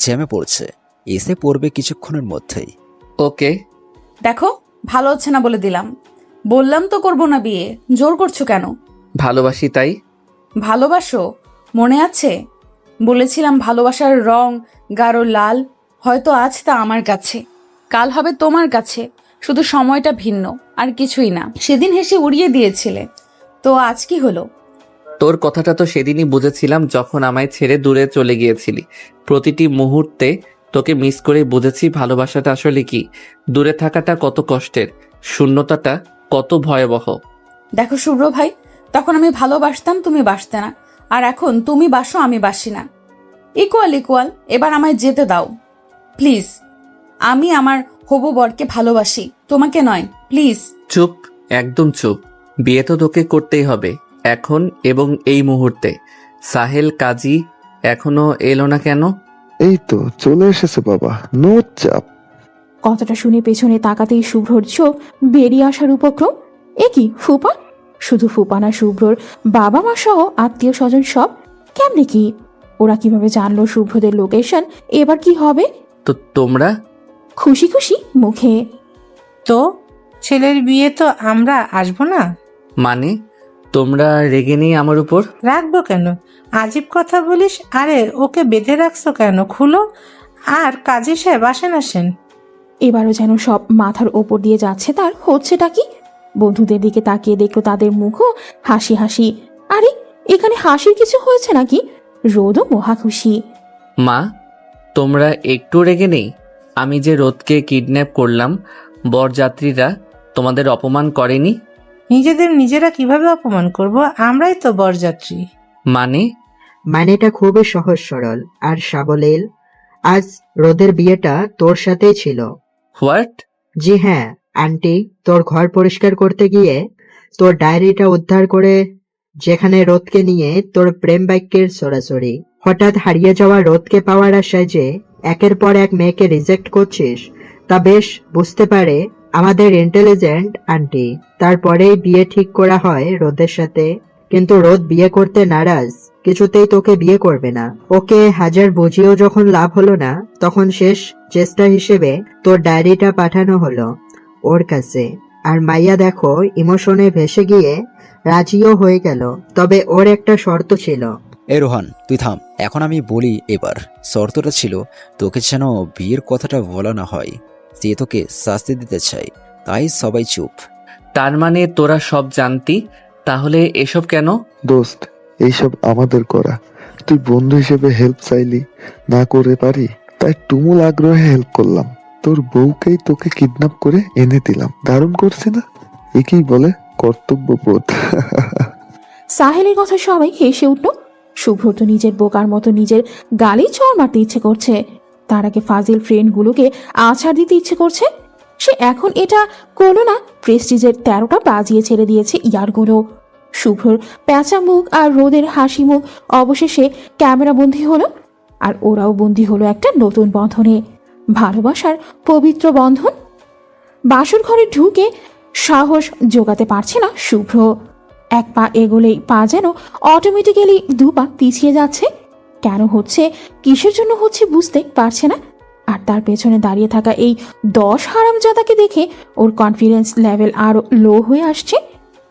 H: জ্যামে পড়ছে, এসে পড়বে কিছুক্ষণের মধ্যেই।
C: ওকে।
B: দেখো, ভালো হচ্ছে না বলে দিলাম। বললাম তো করবো না বিয়ে, জোর করছো কেন?
C: ভালোবাসি তাই।
B: ভালোবাসো? মনে আছে বলেছিলাম ভালোবাসার রং গাঢ় লাল। হয়তো আজ তা আমার কাছে, কাল হবে তোমার কাছে, শুধু সময়টা ভিন্ন, আর কিছুই না। সেদিন হেসে উড়িয়ে দিয়েছিলে, তো আজ কি হলো?
C: তোর কথাটা তো সেদিনই বুঝেছিলাম যখন আমায় ছেড়ে দূরে চলে গিয়েছিলি। প্রতিটি মুহূর্তে তোকে মিস করে বুঝেছি ভালোবাসাটা আসলে কি। দূরে থাকাটা কত কষ্টের, শূন্যতাটা কত ভয়াবহ।
B: দেখো শুভ্র ভাই, তখন আমি ভালোবাসতাম, তুমি বাসতে না। আর এখন তুমি বাসো, আমি বাসি না। Equal equal. এবার আমায় যেতে দাও প্লিজ। আমি আমার হবু বরকে ভালোবাসি, তোমাকে নয়, প্লিজ।
C: চুপ, একদম চুপ। বিয়ে তো তোকে করতেই হবে, এখন এবং এই মুহূর্তে। সাহেল কাজী এখনো এলো না কেন?
D: এই তো চলে এসেছে বাবা, নো চাপ।
A: কথাটা শুনে পেছনে তাকাতেই শুভ্রর চোখ বেরিয়ে আসার উপক্রম। এ কি ফুপা? শুধু ফুপা না, শুভ্রর বাবা মা সহ আত্মীয় স্বজন সব। কেমনে কি? ওরা কিভাবে জানলো শুভ্রদের লোকেশন? এবার কি হবে?
C: তো তোমরা?
A: খুশি খুশি মুখে
E: তো ছেলের বিয়ে তো আমরা আসবো না?
C: মানে তোমরা রেগে নেই আমার উপর?
E: রাখবো কেন? আজীব কথা বলিস। আরে ওকে বেঁধে রাখছো কেন? খুলো। আর কাজী সাহেব আসেন আসেন।
A: এবারও যেন সব মাথার ওপর দিয়ে যাচ্ছে তার। হচ্ছেটা কি? বন্ধুদের দিকে তাকিয়ে দেখলো তাদের মুখও হাসি হাসি। আরে এখানে হাসির কিছু হয়েছে নাকি? রোদও মহা খুশি।
C: মা, তোমরা একটু রেগে নেই? আমি যে রোদকে কিডন্যাপ করলাম, বরযাত্রীরা তোমাদের অপমান করেনি?
E: নিজেদের নিজেরা কিভাবে অপমান করব? আমরাই তো বরযাত্রী।
C: মানে?
G: মানেটা খুবই সহজ সরল আর সাবলীল। আজ রোদের বিয়েটা তোর সাথেই ছিল।
C: হোয়াট?
G: জি হ্যাঁ, আন্টি তোর ঘর পরিষ্কার করতে গিয়ে তোর ডায়েরিটা উদ্ধার করে, যেখানে রোদকে নিয়ে তোর প্রেম বাক্যের ছড়াছড়ি। হঠাৎ হারিয়ে যাওয়া রোদকে পাওয়ার আশায় যে একের পর এক মেয়েকে রিজেক্ট করছিস, তা বেশ বুঝতে পারে আমাদের ইন্টেলিজেন্ট আন্টি। তারপরেই বিয়ে ঠিক করা হয় রোদের সাথে, কিন্তু রোদ বিয়ে করতে নারাজ, কিছুতেই তোকে বিয়ে করবে না। ওকে হাজার বুঝিয়েও যখন লাভ হলো না, তখন শেষ চেষ্টা হিসেবে তোর ডায়েরিটা পাঠানো হলো ওর কাছে। আর মাইয়া দেখো ইমোশনে ভেসে গিয়ে রাজিও হয়ে গেল, তবে ওর একটা শর্ত ছিল।
H: এ রোহান, তুই থাম। এখন আমি বলি এবার। শর্তটা ছিল তোকে যেন বিয়ের কথাটা বলা না হয়। যে তোকে শাস্তি দিতে চাই, তাই সবাই চুপ।
C: তার মানে তোরা সব জানতি, তাহলে এসব কেন?
D: দোস্ত, এইসব আমাদের করা। তুই বন্ধু হিসেবে হেল্প চাইলি, না করে পারি, তাই তুমুল আগ্রহে হেল্প করলাম। তোর বউকেই তোকে কিডন্যাপ করে এনে দিলাম। দারুণ করছি না? একেই বলে কর্তব্যবোধ।
A: সাহেলের কথা সবাই হেসে উঠল। শুভ্র তো নিজের বোকার মতো নিজের গালে চড় মারতে ইচ্ছে করছে। তার আগে ফাজিল ফ্রেন্ডগুলোকে আছাড় দিতে ইচ্ছে করছে। সে এখন এটা করলো না, প্রেস্টিজের 13টা বাজিয়ে ছেড়ে দিয়েছে ইয়ারগুলো। শুভ্রর প্যাঁচা মুখ আর রোদের হাসি মুখ অবশেষে ক্যামেরা বন্দী হলো। আর ওরাও বন্দী হলো একটা নতুন বন্ধনে, ভালোবাসার পবিত্র বন্ধন। বাসর ঘরে ঢুকে সাহস জোগাতে পারছে না শুভ্র। এক পা এগোলেই পা যেন অটোমেটিক্যালি 2 পা পিছিয়ে যাচ্ছে। কেন হচ্ছে, কিসের জন্য হচ্ছে বুঝতে পারছে না। আর তার পেছনে দাঁড়িয়ে থাকা এই 10 হারামজাদাকে দেখে ওর কনফিডেন্স লেভেল আরো লো হয়ে আসছে।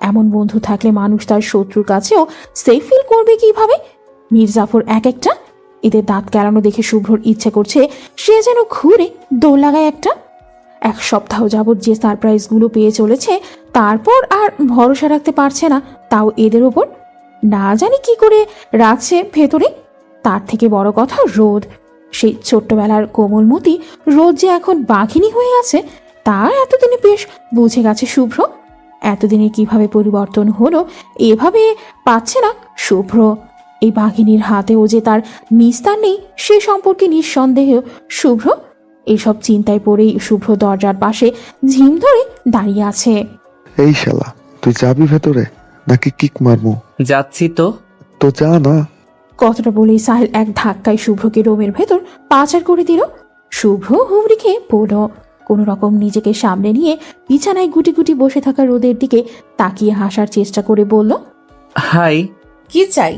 A: এমন বন্ধু থাকলে মানুষ তার শত্রুর কাছেও সেফ ফিল করবে কিভাবে? মির্জাফর এক একটা, এদের দাঁত কেলানো দেখে শুভ্রর ইচ্ছে করছে সে যেন ঘুরে দৌড় লাগায় একটা। 1 সপ্তাহ যাবৎ যে সারপ্রাইজগুলো পেয়ে চলেছে, তারপর আর ভরসা রাখতে পারছে না, তাও এদের ওপর। না জানি কি করে রাখছে ভেতরে। তার থেকে বড় কথা রোদ, সেই ছোট্টবেলার কোমলমতি রোদ যে এখন বাঘিনী হয়ে আছে, তা এতদিনে বেশ বুঝে গেছে শুভ্র। এতদিনে কিভাবে পরিবর্তন হলো এভাবে পাচ্ছে না শুভ্র। এই বাঘিনীর হাতেও যে তার নিস্তার নেই সে সম্পর্কে নিঃসন্দেহ শুভ্র। এইসব চিন্তায় পড়েই শুভ্র দরজার পাশে ঝিম ধরে দাঁড়িয়ে আছে।
D: এই শালা, তুই যাবি ভেতরে নাকি কিক মারমু?
C: যাচ্ছি তো।
D: তো যা না।
A: কথাটা বলেই সাহেল এক ধাক্কায় শুভ্রকে রুমের ভেতর পাচার করে দিল। শুভ্র হুমড়ি খেয়ে পড়ল। কোনো রকম নিজেকে সামনে নিয়ে বিছানায় গুটি গুটি বসে থাকা রোদের দিকে তাকিয়ে হাসার চেষ্টা করে বলল,
C: হাই।
B: কি চাই?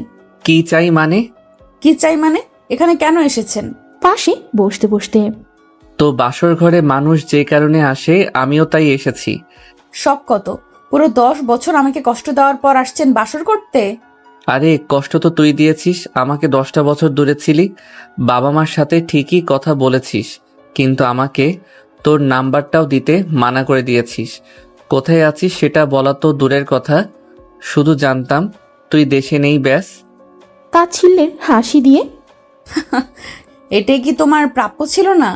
C: কি চাই মানে?
B: কি চাই মানে? এখানে কেন এসেছেন?
A: পাশে বসতে বসতে।
C: তো বাসর ঘরে মানুষ যে কারণে আসে, আমিও তাই এসেছি।
B: সব কত? পুরো 10 বছর আমাকে কষ্ট দেওয়ার পর আসছেন বাসর করতে?
C: আরে কষ্ট তো তুই দিয়েছিস, আমাকে 10টা বছর দূরে ছিলি, বাবা মার সাথে ঠিকই কথা বলেছিস, কিন্তু আমাকে তোর নাম্বারটাও দিতে মানা করে দিয়েছিস। কোথায় আছিস সেটা বলা তো দূরের কথা, শুধু জানতাম তুই দেশে নেই ব্যাস।
A: তাচ্ছিল্যের হাসি দিয়ে,
B: এটাই কি তোমার প্রাপ্য ছিল না?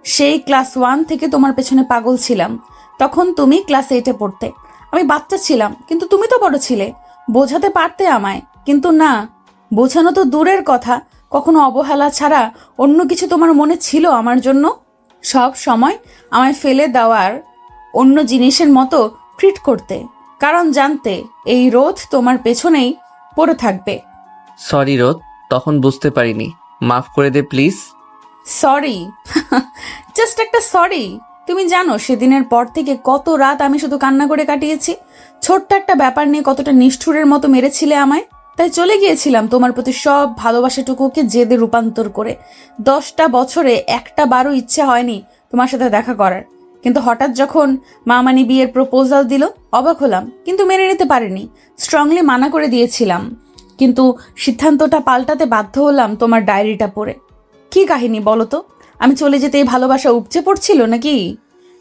B: সেই ক্লাস 1 থেকে তোমার পেছনে পাগল ছিলাম। তখন তুমি ক্লাস 8-এ পড়তে, আমি বাচ্চা ছিলাম, কিন্তু তুমি তো বড় ছিলে, বোঝাতে পারতে আমায়। কিন্তু না, বোঝানো তো দূরের কথা, কখনো অবহেলা ছাড়া অন্য কিছু তোমার মনে ছিল আমার জন্য? সব সময় আমায় ফেলে দেওয়ার অন্য জিনিসের মতো ট্রিট করতে, কারণ জানতে এই রোদ তোমার পেছনেই পড়ে থাকবে।
C: সরি রোদ, তখন বুঝতে পারিনি, মাফ করে দে প্লিজ।
B: সরি? জাস্ট একটা সরি? তুমি জানো সেদিনের পর থেকে কত রাত আমি শুধু কান্না করে কাটিয়েছি? ছোট্ট একটা ব্যাপার নিয়ে কতটা নিষ্ঠুরের মতো মেরেছিলে আমায়। তাই চলে গিয়েছিলাম তোমার প্রতি সব ভালোবাসাটুকুকে জেদে রূপান্তর করে। 10টা বছরে একটা বারও ইচ্ছে হয়নি তোমার সাথে দেখা করার। কিন্তু হঠাৎ যখন মামানি বিয়ের প্রপোজাল দিল, অবাক হলাম, কিন্তু মেনে নিতে পারিনি। স্ট্রংলি মানা করে দিয়েছিলাম, কিন্তু সিদ্ধান্তটা পাল্টাতে বাধ্য হলাম তোমার ডায়েরিটা পড়ে। কি কাহিনী বলো তো? আমি চলে যেতে এই ভালোবাসা উপচে পড়ছিল নাকি?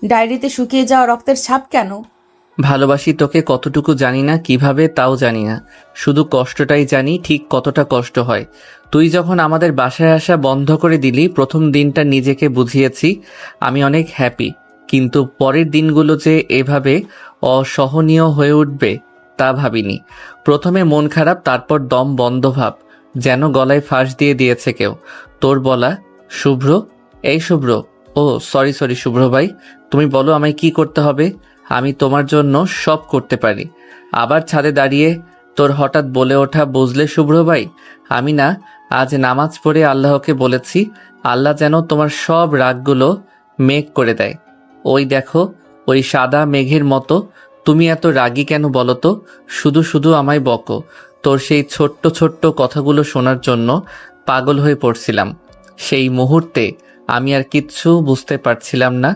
B: ডায়েরিতে শুকিয়ে যাওয়া রক্তের ছাপ কেন?
C: ভালোবাসি তোকে কতটুকু জানি না, কিভাবে তাও জানি না, শুধু কষ্টটাই জানি ঠিক কতটা কষ্ট হয়। তুই যখন আমাদের বাসায় আসা বন্ধ করে দিলি, প্রথম দিনটা নিজেকে বুঝিয়েছি আমি অনেক হ্যাপি, কিন্তু পরের দিনগুলো যে এভাবে অসহনীয় হয়ে উঠবে তা ভাবিনি। প্রথমে মন খারাপ, তারপর দম বন্ধ ভাব, যেন গলায় ফাঁস দিয়ে দিয়েছে কেউ। তোর বলা শুভ্র, এই শুভ্র, ও সরি শুভ্র ভাই, তুমি বলো আমায় কি করতে হবে? আমি তোমার জন্য সব করতে পারি। আবার ছাদে দাঁড়িয়ে তোর হঠাৎ বলে ওঠা, বুঝলে শুভ্র ভাই, আমি না আজ নামাজ পড়ে আল্লাহকে বলেছি আল্লাহ যেন তোমার সব রাগগুলো মেঘ করে দেয়। ওই দেখো, ওই সাদা মেঘের মতো। তুমি এত রাগী কেন বলো তো? শুধু শুধু আমায় বকো। তোর সেই ছোট্ট ছোট্ট কথাগুলো শোনার জন্য পাগল হয়ে পড়ছিলাম। সেই মুহূর্তে আমি আর কিচ্ছু বুঝতে পারছিলাম না,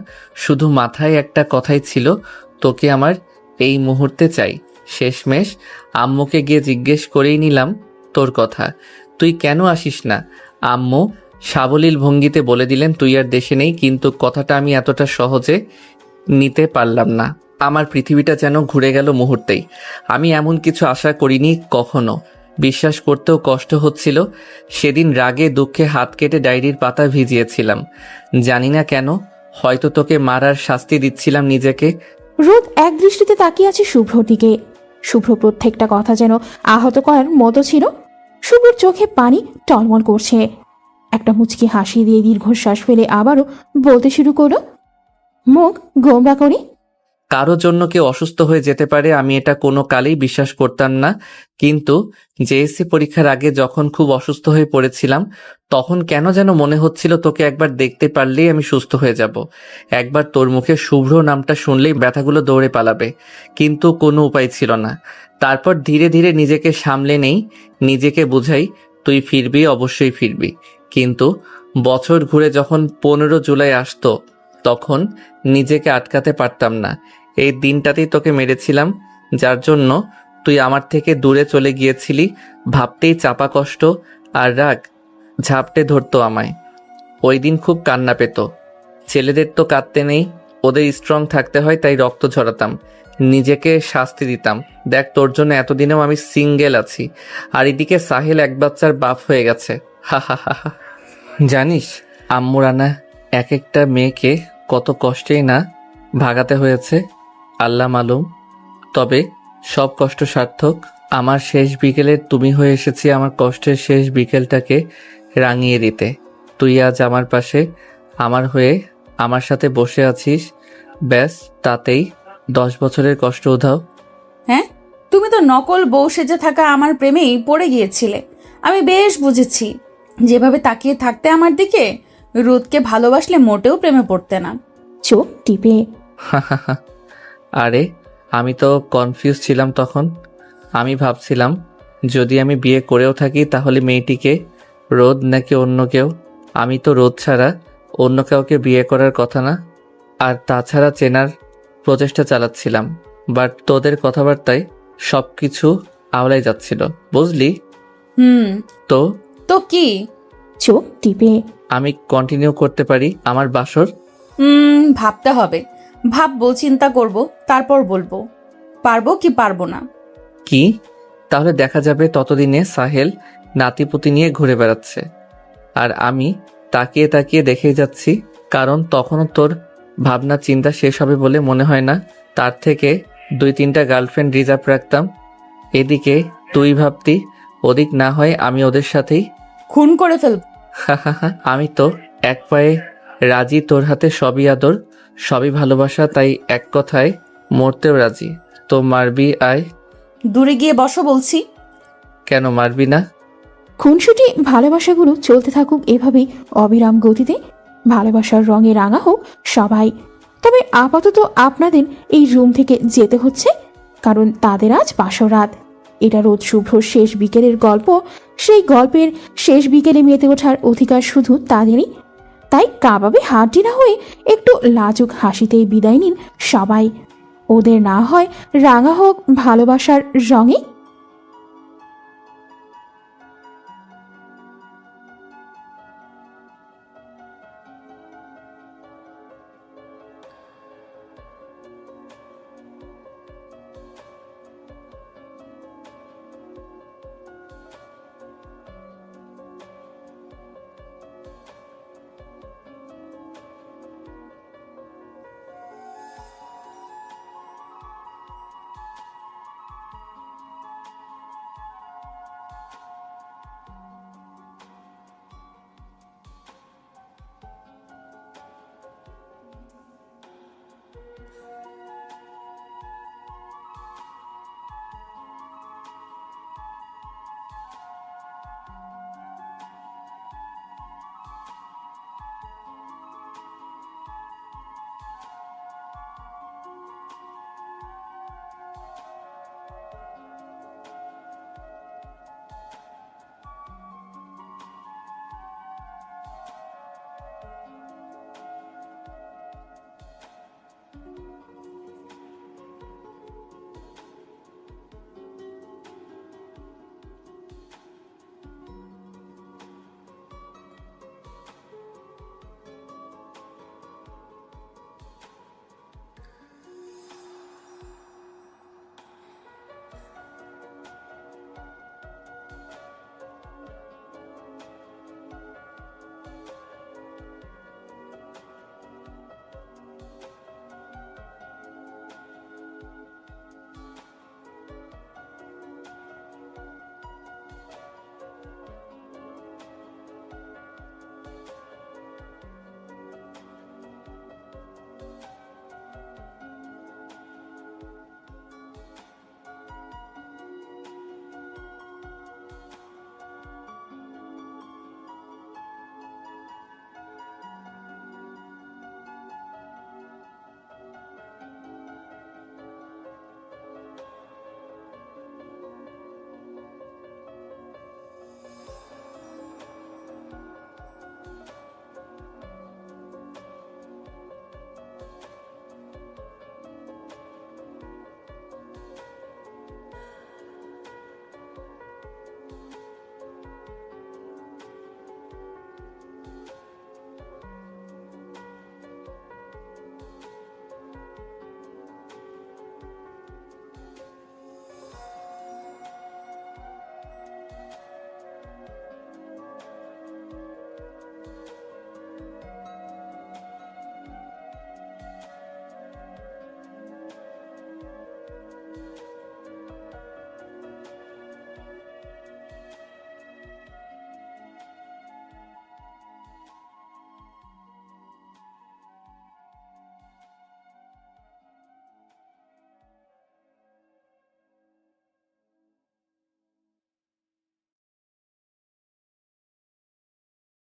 C: শুধু মাথায় একটা কথাই ছিল, তোকে আমার এই মুহূর্তে চাই। শেষমেশ আম্মুকে গিয়ে জিজ্ঞেস করেই নিলাম তোর কথা, তুই কেন আসিস না? আম্মু সাবলীল ভঙ্গিতে বলে দিলেন তুই আর দেশে নেই, কিন্তু কথাটা আমি এতটা সহজে নিতে পারলাম না। আমার পৃথিবীটা যেন ঘুরে গেল মুহূর্তেই। আমি এমন কিছু আশা করিনি কখনো, বিশ্বাস করতেও কষ্ট হচ্ছিল। সেদিন রাগে দুঃখে হাত কেটে ডায়েরির পাতা ভিজিয়েছিলাম, জানি না কেন, হয়তো তোকে মারার শাস্তি দিচ্ছিলাম নিজেকে।
A: রোদ এক দৃষ্টিতে তাকিয়ে আছে শুভ্রর দিকে। শুভ্র প্রত্যেকটা কথা যেন আহত করার মতো ছিল। শুভ্রর চোখে পানি টলমল করছে। একটা মুচকি হাসি দিয়ে দীর্ঘশ্বাস ফেলে আবারও বলতে শুরু করলো, মুখ গোমরা করে,
C: কারোর জন্য কেউ অসুস্থ হয়ে যেতে পারে, আমি এটা কোনো কালেই বিশ্বাস করতাম না। কিন্তু জেএসসি পরীক্ষার আগে যখন খুব অসুস্থ হয়ে পড়েছিলাম, তখন কেন যেন মনে হচ্ছিল তোকে একবার দেখতে পারলেই আমি সুস্থ হয়ে যাব। একবার তোর মুখে শুভ্র নামটা শুনলেই ব্যথাগুলো দৌড়ে পালাবে, কিন্তু কোনো উপায় ছিল না। তারপর ধীরে ধীরে নিজেকে সামলে নেই, নিজেকে বুঝাই তুই ফিরবি, অবশ্যই ফিরবি। কিন্তু বছর ঘুরে যখন 15 জুলাই আসতো, তখন নিজেকে আটকাতে পারতাম না। এই দিনটাতেই তোকে মেরেছিলাম, যার জন্য তুই আমার থেকে দূরে চলে গিয়েছিলি। ভাবতেই চাপা কষ্ট আর রাগ ঝাপটে ধরতো আমায়। ওই দিন খুব কান্না পেত। ছেলেদের তো কাঁদতে নেই, ওদের স্ট্রং থাকতে হয়, তাই রক্ত ঝরাতাম, নিজেকে শাস্তি দিতাম। দেখ, তোর জন্য এতদিনেও আমি সিঙ্গেল আছি, আর এদিকে সাহেল এক বাচ্চার বাপ হয়ে গেছে। হা হা হা হা। জানিস আম্মুর আনা এক একটা মেয়েকে কত কষ্টেই না ভাগাতে হয়েছে, আল্লাহ মালুম। তবে সব কষ্ট সার্থক। আমার শেষ বিকেলে তুমি হয়ে এসেছি আমার কষ্টের শেষ বিকেলটাকে রাঙিয়ে দিতে। তুই আজ আমার পাশে, আমার হয়ে আমার সাথে বসে আছিস, ব্যাস তাতেই 10 বছরের কষ্ট উধাও।
B: হ্যাঁ, তুমি তো নকল বউ সেজে থাকা আমার প্রেমেই পড়ে গিয়েছিলে। আমি বেশ বুঝেছি, যেভাবে তাকিয়ে থাকতে আমার দিকে, রোদকে ভালোবাসলে মোটেও প্রেমে পড়তে না।
A: চোখ টিপে,
C: আরে আমি তো কনফিউজ ছিলাম তখন। আমি ভাবছিলাম যদি আমি বিয়ে করেও থাকি তাহলে মেয়েটিকে রোদ নাকি অন্য কেউ। আমি তো রোদ ছাড়া অন্য কাউকে বিয়ে করার কথা না। আর তাছাড়া চেনার প্রচেষ্টা চালাচ্ছিলাম, বাট তোদের কথাবার্তায় সব কিছু আওলাই যাচ্ছিল, বুঝলি? তো
B: তো কি?
A: চোখ টিপে,
C: আমি কন্টিনিউ করতে পারি আমার বাসর?
B: ভাবতে হবে, ভাববো, চিন্তা করব, তারপর বলবো পারবো কি পারবো না।
C: কি? তাহলে দেখা যাবে ততদিনে সাহেল নাতিপুতি নিয়ে ঘুরে বেড়াচ্ছে, আর আমি তাকিয়ে তাকিয়ে দেখেই যাচ্ছি। কারণ তখনও তোর ভাবনা চিন্তা শেষ হবে বলে মনে হয় না। তার থেকে 2-3টা গার্লফ্রেন্ড রিজার্ভ রাখতাম। এদিকে তুই ভাবতি ওদিক না হয় আমি ওদের সাথেই
B: খুন করে ফেলব।
C: আমি তো এক পায়ে রাজি, তোর হাতে সবই আদর, সবই ভালোবাসা, তাই এক কথায় মরতেও রাজি। তো মারবি আয়।
B: দূরে গিয়ে বসো বলছি।
C: কেন মারবি না?
A: খুনসুটি ভালোবাসাগুলো চলতে থাকুক এভাবেই অবিরাম গতিতে। ভালোবাসার রঙে রাঙা হোক সবাই। তবে আপাতত আপনাদের এই রুম থেকে যেতে হচ্ছে, কারণ তাদের আজ বাসর রাত। এটা রোদ শুভ্রর শেষ বিকেলের গল্প। সেই গল্পের শেষ বিকেলে মেতে ওঠার অধিকার শুধু তাদেরই। তাই কাবাবে হাড্ডি না হয়ে একটু লাজুক হাসিতেই বিদায় নিন সবাই। ওদের না হয় রাঙা হোক ভালোবাসার রঙে।